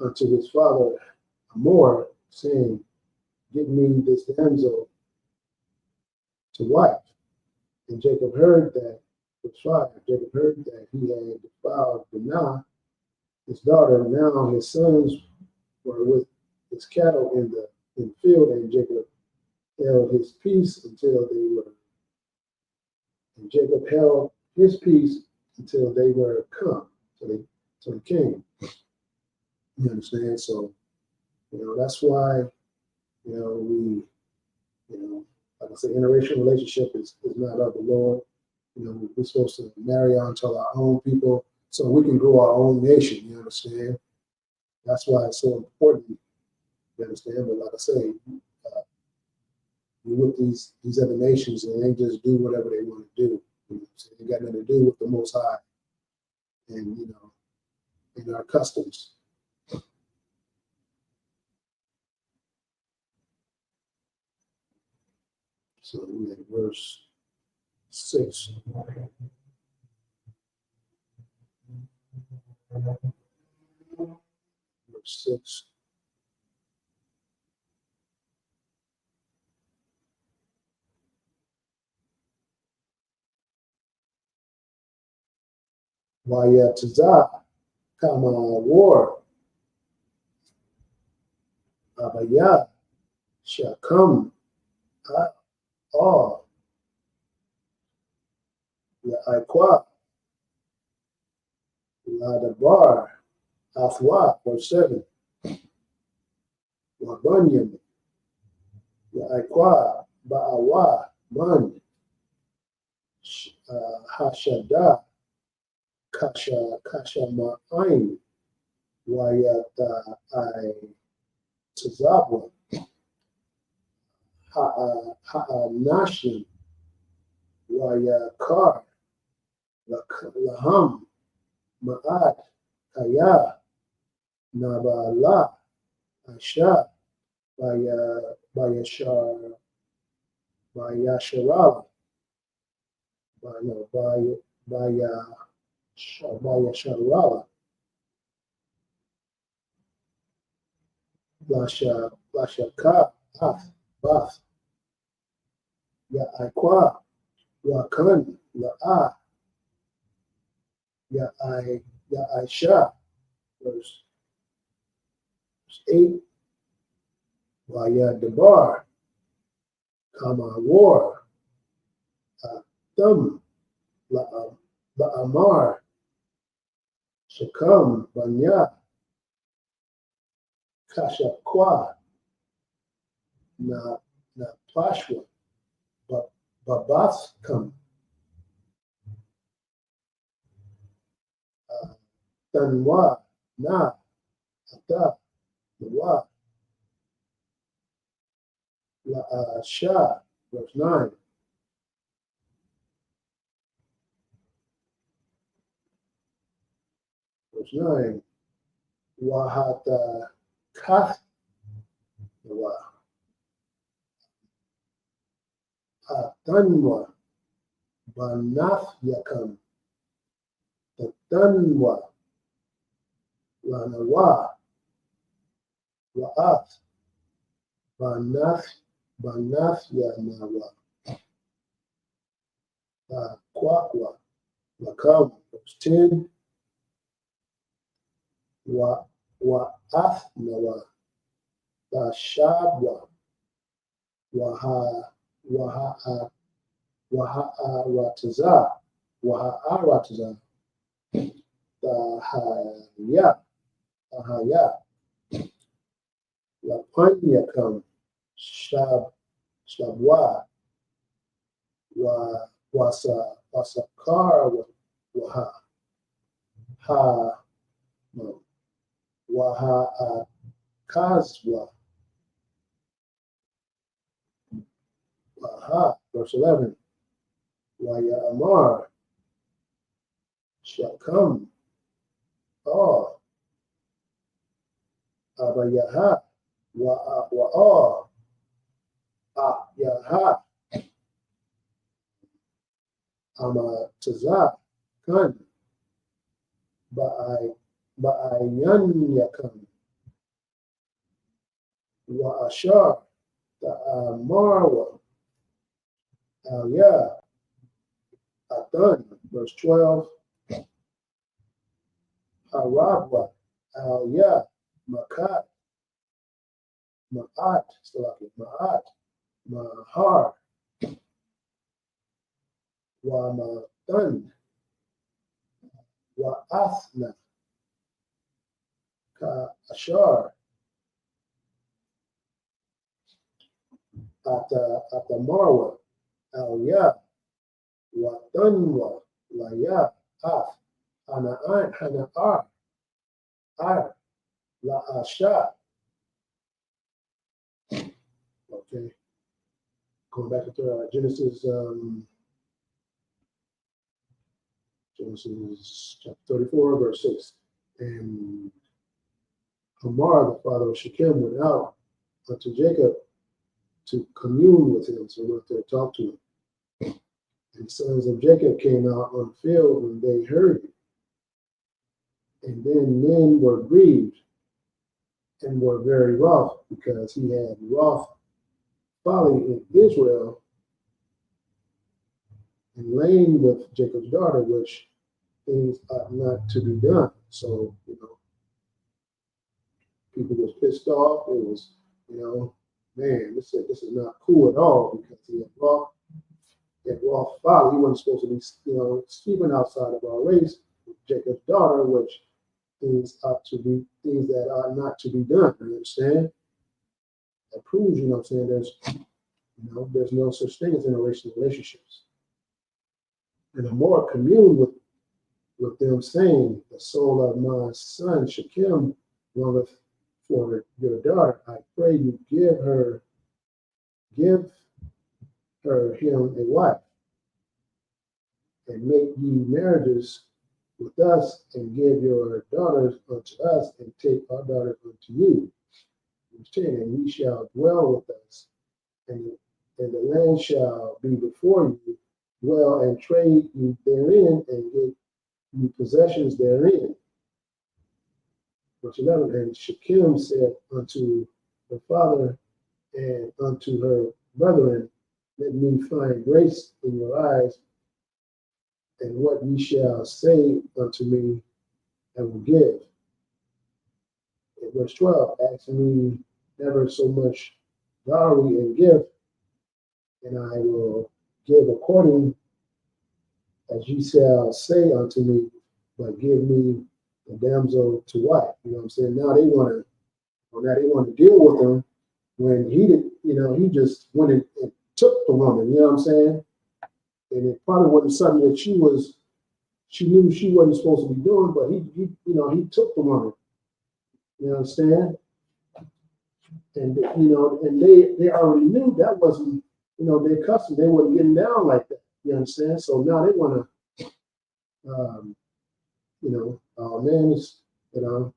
unto his father Hamor, saying, give me this damsel to wife. And Jacob heard that, verse 5, Jacob heard that he had defiled Dinah, his daughter. Now his sons were with his cattle in the field, and Jacob held his peace until they were, and Jacob held his peace until they were come. So they came. You understand? So, that's why, we, like I said, interracial relationship is not of the Lord. We're supposed to marry onto our own people so we can grow our own nation. You understand? That's why it's so important. You understand? But like I say, you're with these other nations, and they just do whatever they want to do. So they got nothing to do with the Most High, and and our customs. So we have verse 6. Verse 6. Wayataza kama war abaya shakam all la aikwa la dabar afwa, verse 7. Wabanyam la aikwa ba'awa man hashada kasha ma'ain wayata I tazabwa ha'anashim wayakar laham ma'at kaya nabala asha bayasharala bayasharala lashaka bath ya aikwa wakan la'a ya aisha, verse 8. Waya debar kama war thumb la'amar shakam banya kashakwa na pashwa babath kam tanwa na ata wa la sha, verse 9. Verse 9. Wahata kath wa atanwa banath yakam tatanwa lanawa wa'ath banath yanawa kwakwa wakam, verse 10. Wa'ath nawa shabwa waha'arataza tahaya lapanyakam shabwa wasakar waha'akazwa verse 11. Waya amar shakam abayaha wa yaha amataza kan ba'ayan yakam wa ashar ta'amarwa ya atan, verse 12. Harabwa ya ma'at mahar wa matan wa athna ka ashar atamarwa ya wa tanwa la ya ath hana'ar la asha. Okay, going back to Genesis chapter 34, verse 6. And Hamor, the father of Shechem, went out unto Jacob to commune with him, so he went there to talk to him. And the sons of Jacob came out on the field when they heard it. And then men were grieved and were very wroth, because he had wrought folly in Israel and lain with Jacob's daughter, which things ought not to be done. So, people was pissed off. It was, man, this is not cool at all, because he had wrought folly. He wasn't supposed to be, sleeping outside of our race with Jacob's daughter, which things that ought not to be done. You understand? That proves, there's no such thing as interracial relationships. And the more commune with them, saying, the soul of my son Shechem longeth for your daughter. I pray you give him a wife, and make ye marriages with us, and give your daughters unto us, and take our daughters unto you. And ye shall dwell with us, and the land shall be before you, dwell and trade you therein, and get you possessions therein. Verse 11, and Shechem said unto her father and unto her brethren, let me find grace in your eyes, and what ye shall say unto me, I will give. In verse 12, ask me never so much dowry and gift, and I will give according as ye shall say unto me, but give me the damsel to wife. You know what I'm saying? Now they want to deal with him, when he did, he just went and took the woman. You know what I'm saying? And it probably wasn't something that she knew she wasn't supposed to be doing, but he took the woman. You understand? And and they already knew that wasn't their custom. They weren't getting down like that. You understand? So now they want to, man, it's y'all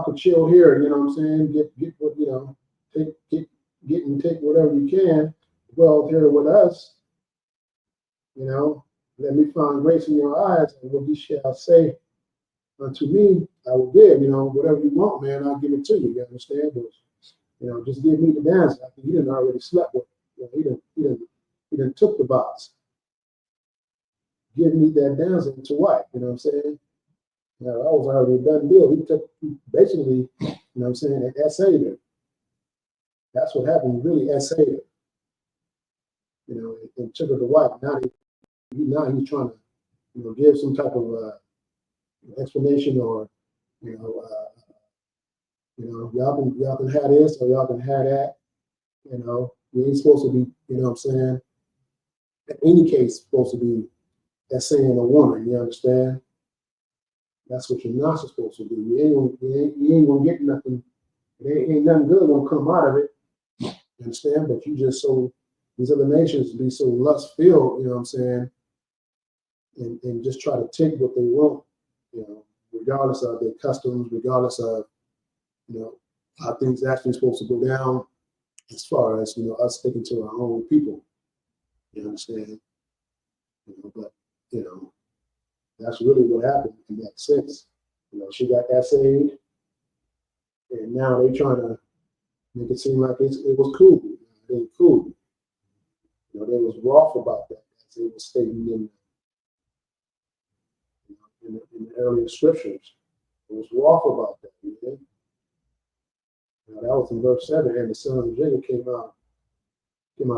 can chill here. You know what I'm saying? Get what take whatever you can. Well, here with us, let me find grace in your eyes, and what you shall say unto me, I will give. Whatever you want, man, I'll give it to you. You understand? But just give me the dance. After he didn't already slept with. He didn't took the box. Give me that damsel to wife. You know what I'm saying? That was already a done deal. He basically, and essayed her. That's what happened. He really essayed her. And took her to wife. Now he's trying to, give some type of explanation, or, y'all can have this, or y'all can have that. We ain't supposed to be, in any case, supposed to be essaying a woman. You understand? That's what you're not supposed to do. You ain't gonna get nothing. Ain't nothing good gonna come out of it. You understand? But you just these other nations be so lust filled, and just try to take what they want, regardless of their customs, regardless of, how things actually supposed to go down, as far as, us sticking to our own people. You understand? But, that's really what happened in that sense. She got essayed, and now they trying to make it seem like it was cool. It ain't cool. They was wroth about that, as they were stating in the earlier scriptures. It was wroth about that. Now that was in verse 7, and the sons of Jacob came out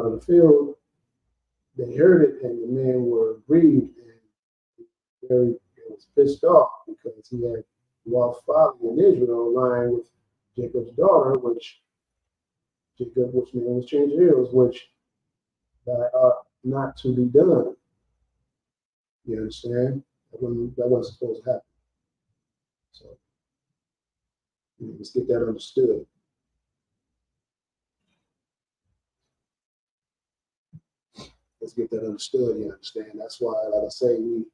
of the field. They heard it, and the men were grieved, and was pissed off, because he had lost father in Israel, lying with Jacob's daughter, which man was changed ears, which that ought not to be done. You understand? That wasn't supposed to happen. So let's get that understood. Let's get that understood. You understand? That's why, like I say, we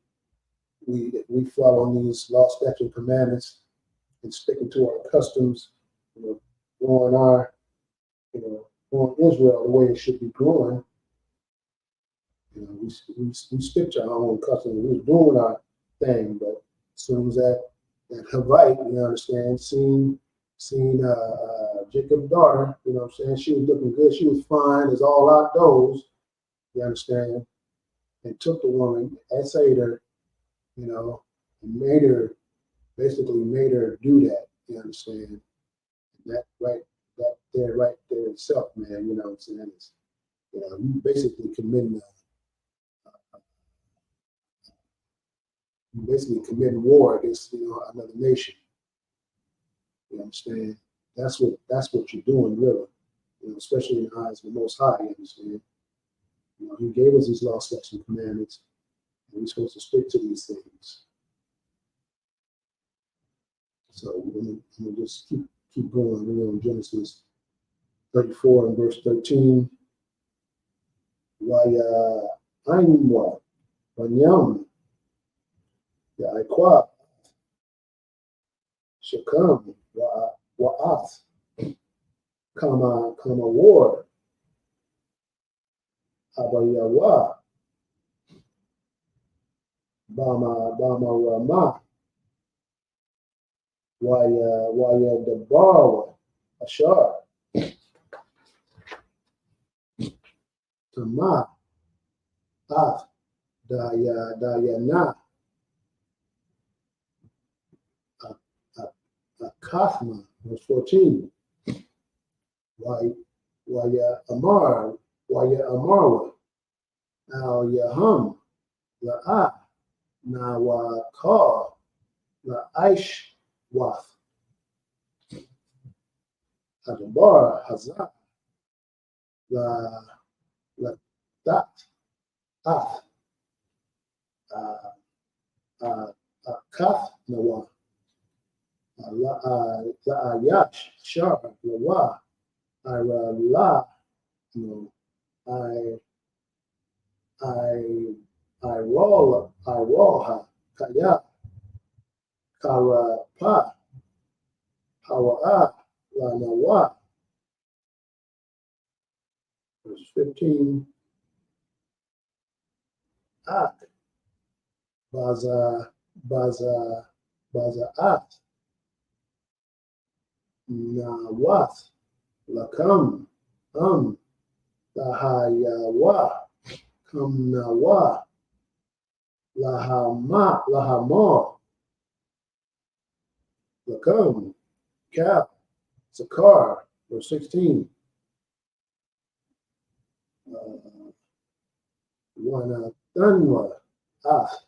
if we follow these law, statutes, and commandments and sticking to our customs, growing our, growing Israel the way it should be growing, we stick to our own customs. We're doing our thing, but as soon as that Hivite, you understand, seen Jacob's daughter, she was looking good, she was fine as all outdoors, you understand, and took the woman and saved her, and basically made her do that, you understand. That right there itself, man, what I'm saying, is, you basically committing war against, another nation. You understand? That's what you're doing, really. Especially in the eyes of the Most High. You understand? He gave us these law, statutes, and commandments, and we're supposed to stick to these things. So we're gonna just keep going. We're in Genesis 34 and verse 13. Waya Ainwa Banyam Yaikwa Shakam Wa'ath Kama War Abayawa Bama Rama Waya Dabar Ashar Tama Ath Dayana Akathma, verse 14. Waya Amarwa, Al Yaham, La'a, Nawakar, La'ishwath, Adabar, Hazak, That, Ath, Kath, Nawa. La'ayash, Shar, Lawa, La, I roll, Kaya, Kara, Pa, Hawa, La, Nawa. Verse 15, Ak, Baza, At, Nawath, Lakam, Lahayawa, Kam Nawa, Lahamar, Lakam, Cal, Sakar, verse 16. Wanathanwa, Ath,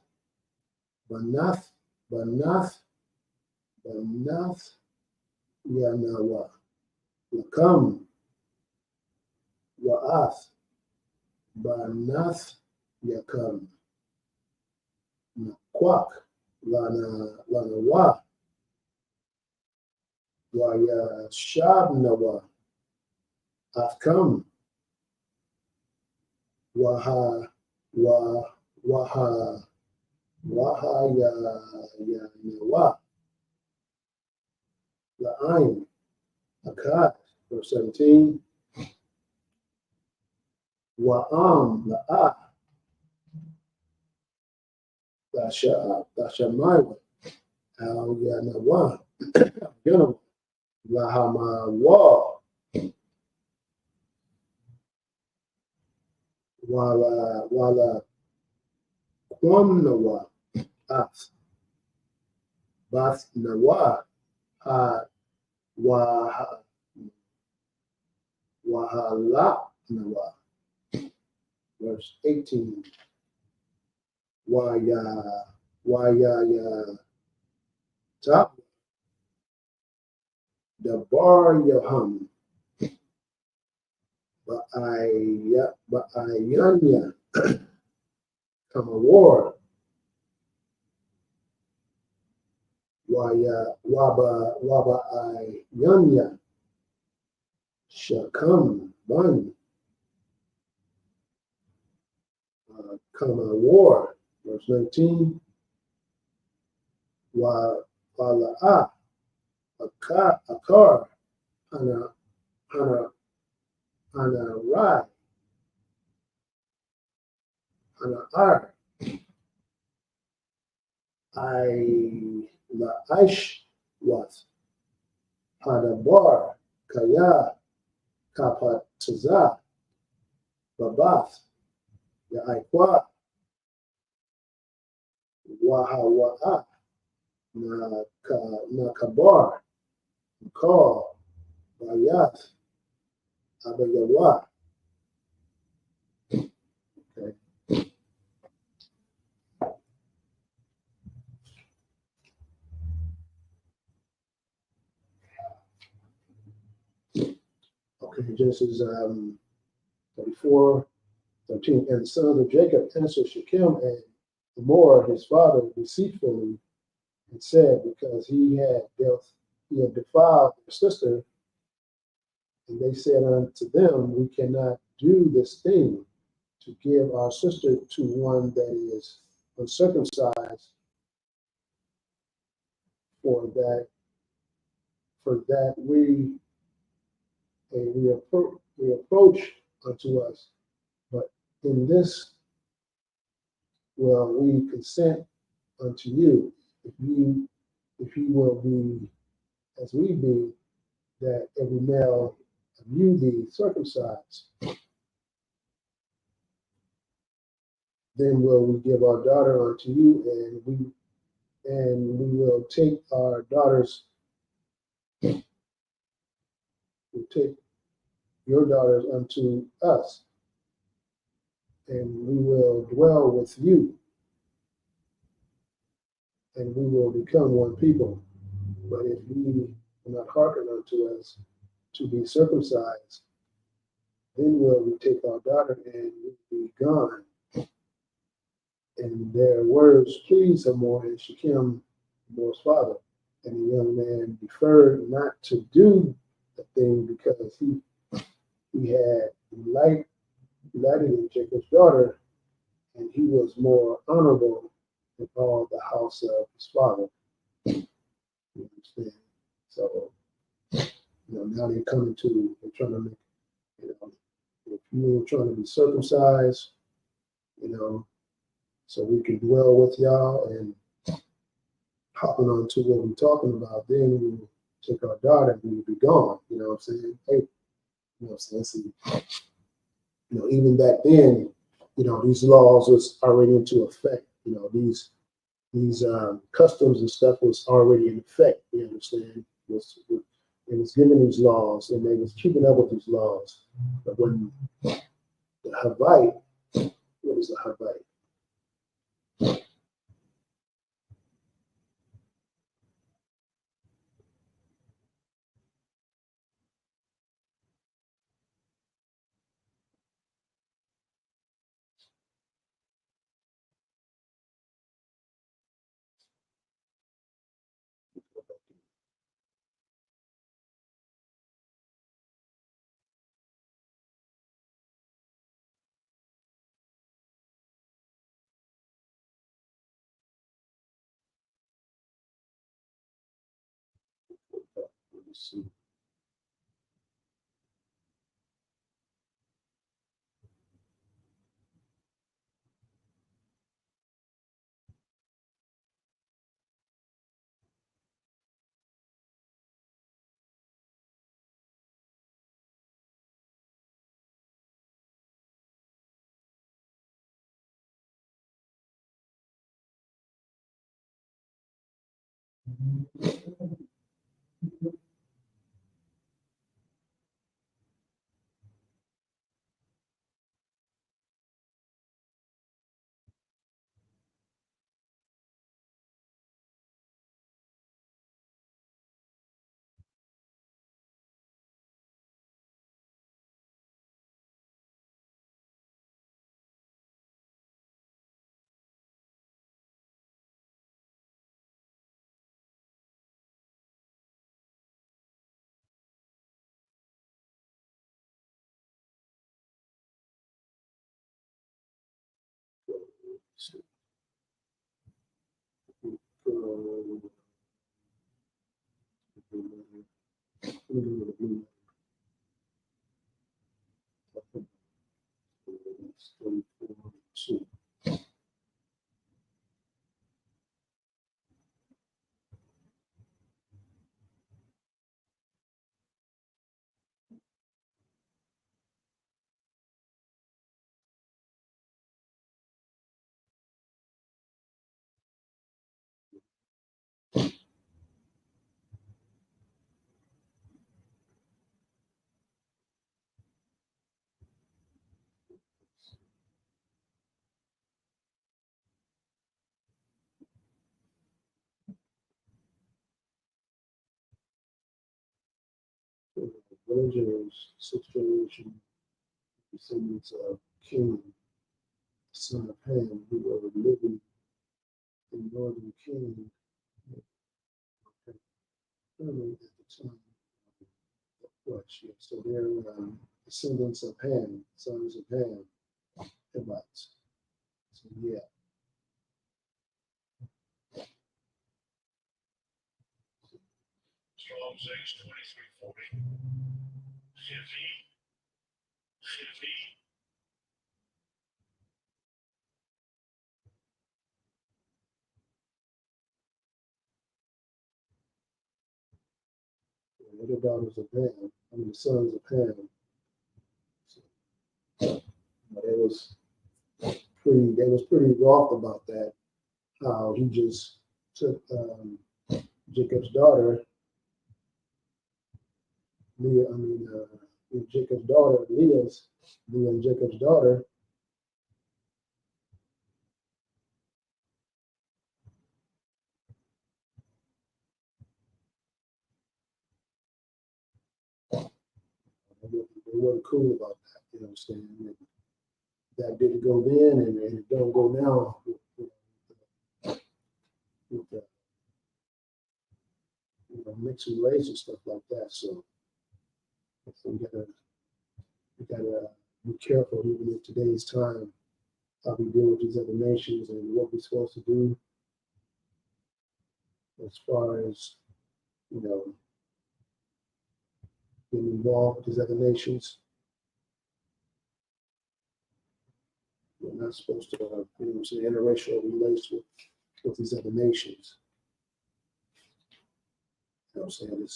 Banath, Yanawa, Lakam, Wa'ath, Banath, Yakam, Nakwak, Lanawa, Waya Shabnawa, Athkam, Waha Yawa, La'ain, Akkad, verse 17. Wa'am, La'a, Dashamaywa, Al Yanawa, Lahamawa, Wala Kwamnawa, Ath, Bath Nawa, Wahala Nawa. Verse 18. Waya Tap, Dabar Yaham, Ba'ayanya, Kamawar, Waba Ayanya, Shakam Ban, Kamawar, verse 19. Wala'a, Akar, Hana, Hana, Hana Rai, Hana Ar, La Aishwath, Hadabar, Kaya, Kapataza, Babath, Yaikwa, Wahawa'a, Nakabar, Nakal, Bayath, Abayawa. Okay. Okay, Genesis 34:13. And the sons of Jacob answered Shechem and Hamor his father deceitfully and said, because he had defiled their sister, and they said unto them, we cannot do this thing to give our sister to one that is uncircumcised, for that we approach unto us. But in this will we consent unto you, if you will be as we be, that every male of you be circumcised. Then will we give our daughter unto you, and we will take our daughters, we'll take your daughters unto us, and we will dwell with you, and we will become one people. But if ye will not hearken unto us to be circumcised, then will we take our daughter and be gone. And their words pleased Hamor and Shechem, Hamor's father. And the young man deferred not to do the thing because he had delighted in Jacob's daughter, and he was more honorable than all the house of his father. You understand? So, now they're trying to make, if you trying to be circumcised, so we can dwell with y'all and hopping on to what we're talking about, then we will take our daughter and we will be gone. You know what I'm saying? Hey, you know what I'm saying? See, even back then, these laws was already into effect. These customs and stuff was already in effect. You understand? It was given these laws, and they was keeping up with these laws. But when the Havite, what is the Havite? Let me see. Villagers, sixth generation descendants of King, son of Ham, who were living in northern Canaan at the time of Flesh. Yeah. So they're descendants of Ham, sons of Ham, Hamites. So yeah. Psalm 6:23-40. Shivi. The daughters of Ham, the sons of Ham. So, they was pretty wroth about that. How he just took Jacob's daughter, Leah. Jacob's daughter, Leah and Jacob's daughter. They weren't cool about that, you know what I'm saying? And that didn't go then, and it don't go now with the mixing race and stuff like that. So we gotta be careful even in today's time how we deal with these other nations and what we're supposed to do as far as getting involved with these other nations. We're not supposed to interracial relations with these other nations. You know what I'm saying?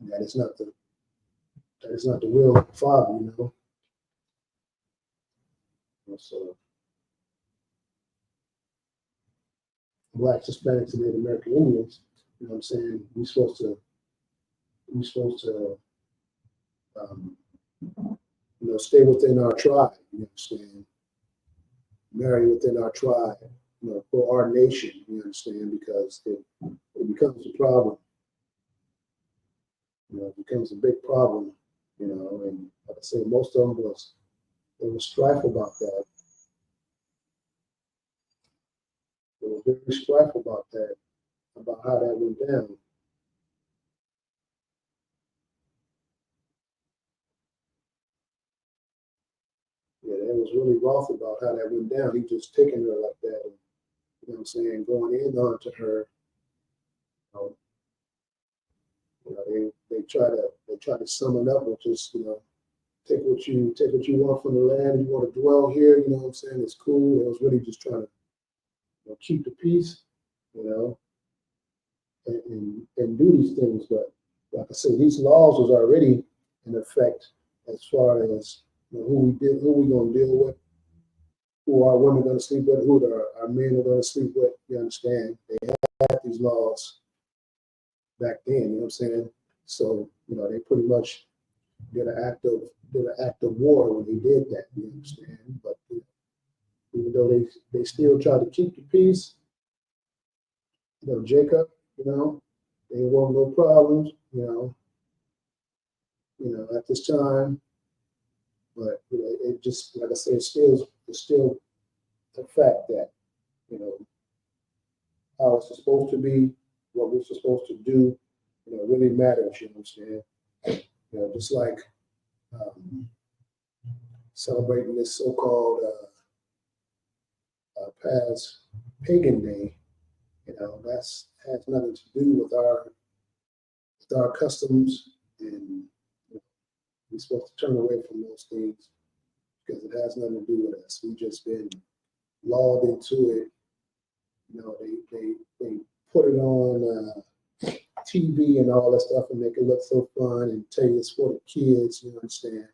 That is not the will of the Father, you know. So Blacks, Hispanics, and Native American Indians, you know what I'm saying, we're supposed to stay within our tribe, you understand, marry within our tribe, for our nation, you understand, because it becomes a problem. It becomes a big problem, and like I say, most of them was strife about that. They were very strife about that, about how that went down. Yeah, they was really wroth about how that went down. He just taking her like that, and, you know what I'm saying, going in onto her. They try to sum it up with just, take what you want from the land. You want to dwell here, you know what I'm saying? It's cool. It was really just trying to keep the peace, and do these things. But like I say, these laws was already in effect as far as who we gonna deal with, who our women gonna sleep with, who our men are gonna sleep with. You understand? They had these laws back then. You know what I'm saying? So they pretty much did an act of war when they did that. You understand? But even though they still tried to keep the peace, Jacob, they want no problems, at this time. But it just, like I said, it's still the fact that how it's supposed to be, what we're supposed to do, really matters. You know what I'm saying? Just like celebrating this so-called past pagan day. That's has nothing to do with our customs, and we're supposed to turn away from those things because it has nothing to do with us. We've just been lulled into it. They put it on TV and all that stuff and make it look so fun and tell you it's for the kids, you understand?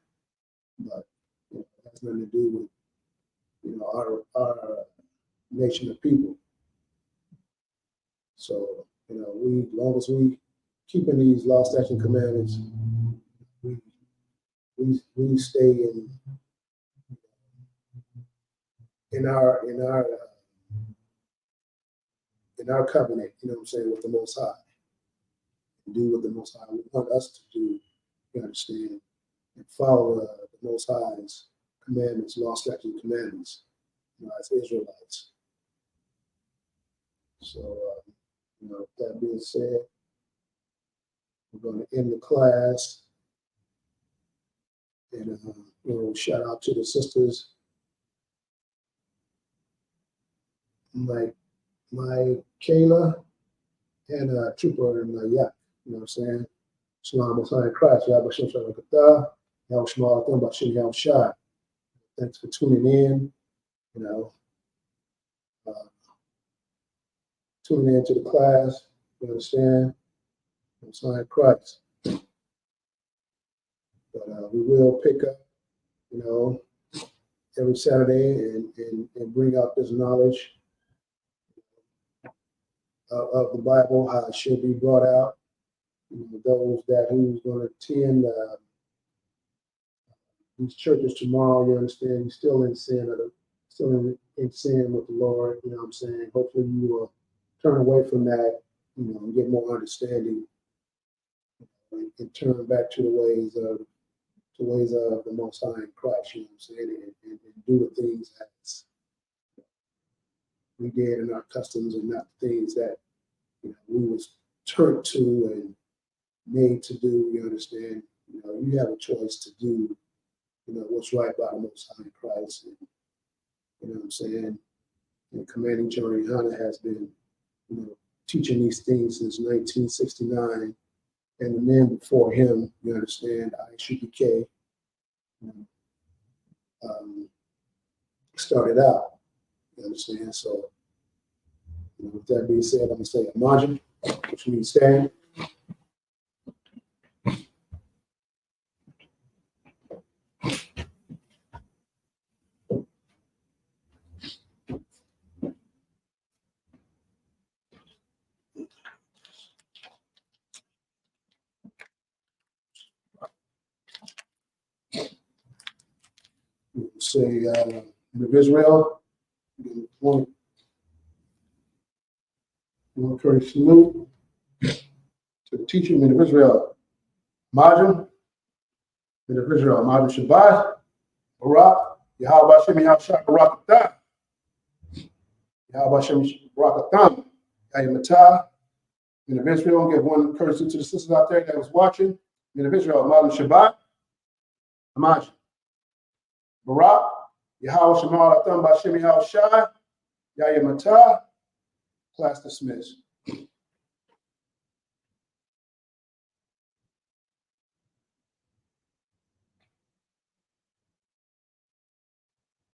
But it has nothing to do with our nation of people. So we, as long as we keeping these law, statutes, and commandments, we stay in our covenant. You know what I'm saying, with the Most High, and do what the Most High want us to do. You understand, and follow the Most High's commandments, law, statutes, and commandments, as Israelites. So, that being said, we're going to end the class. And, shout out to the sisters like my Kayla and Trooper and Yak. You know what I'm saying? Shalom, Messiah Christ. Yahweh Shem Shalakatah. Yahweh Shema Atam Bashim Yahweh Shai. Thanks for tuning in. Tuning in to the class. You understand? Messiah Christ. But we will pick up, every Saturday and bring out this knowledge of the Bible, how it should be brought out. Those who's going to attend these churches tomorrow, you understand, you're still in sin, in sin with the Lord. You know what I'm saying? Hopefully you will turn away from that, and get more understanding, and turn back to the ways of the Most High in Christ, you know what I'm saying, and do the things that we did in our customs, and not the things that we was turned to and made to do. You understand? You have a choice to do, what's right by the Most High in Christ. And, you know what I'm saying? And Commanding General Yohana has been, teaching these things since 1969. And the men before him, you understand, ISUPK, started out. You understand? So, with that being said, I'm going to say a margin, which means stand. Say, in Israel, one courteous salute to the teacher, men of Israel, Majum, men of Israel, Majum Shabbat, Barak, Yahweh Hashem, Yahweh Shai, Barak Atah, Yahweh Hashem, Barak Atam, Yayamatah, men of Israel. Give one courtesy to the sisters out there that was watching, men of Israel, Majum Shabbat, Majum, Barak, Yahweh Shema Atam, Bashem Yahweh Shai, Yayamatah. Class dismissed.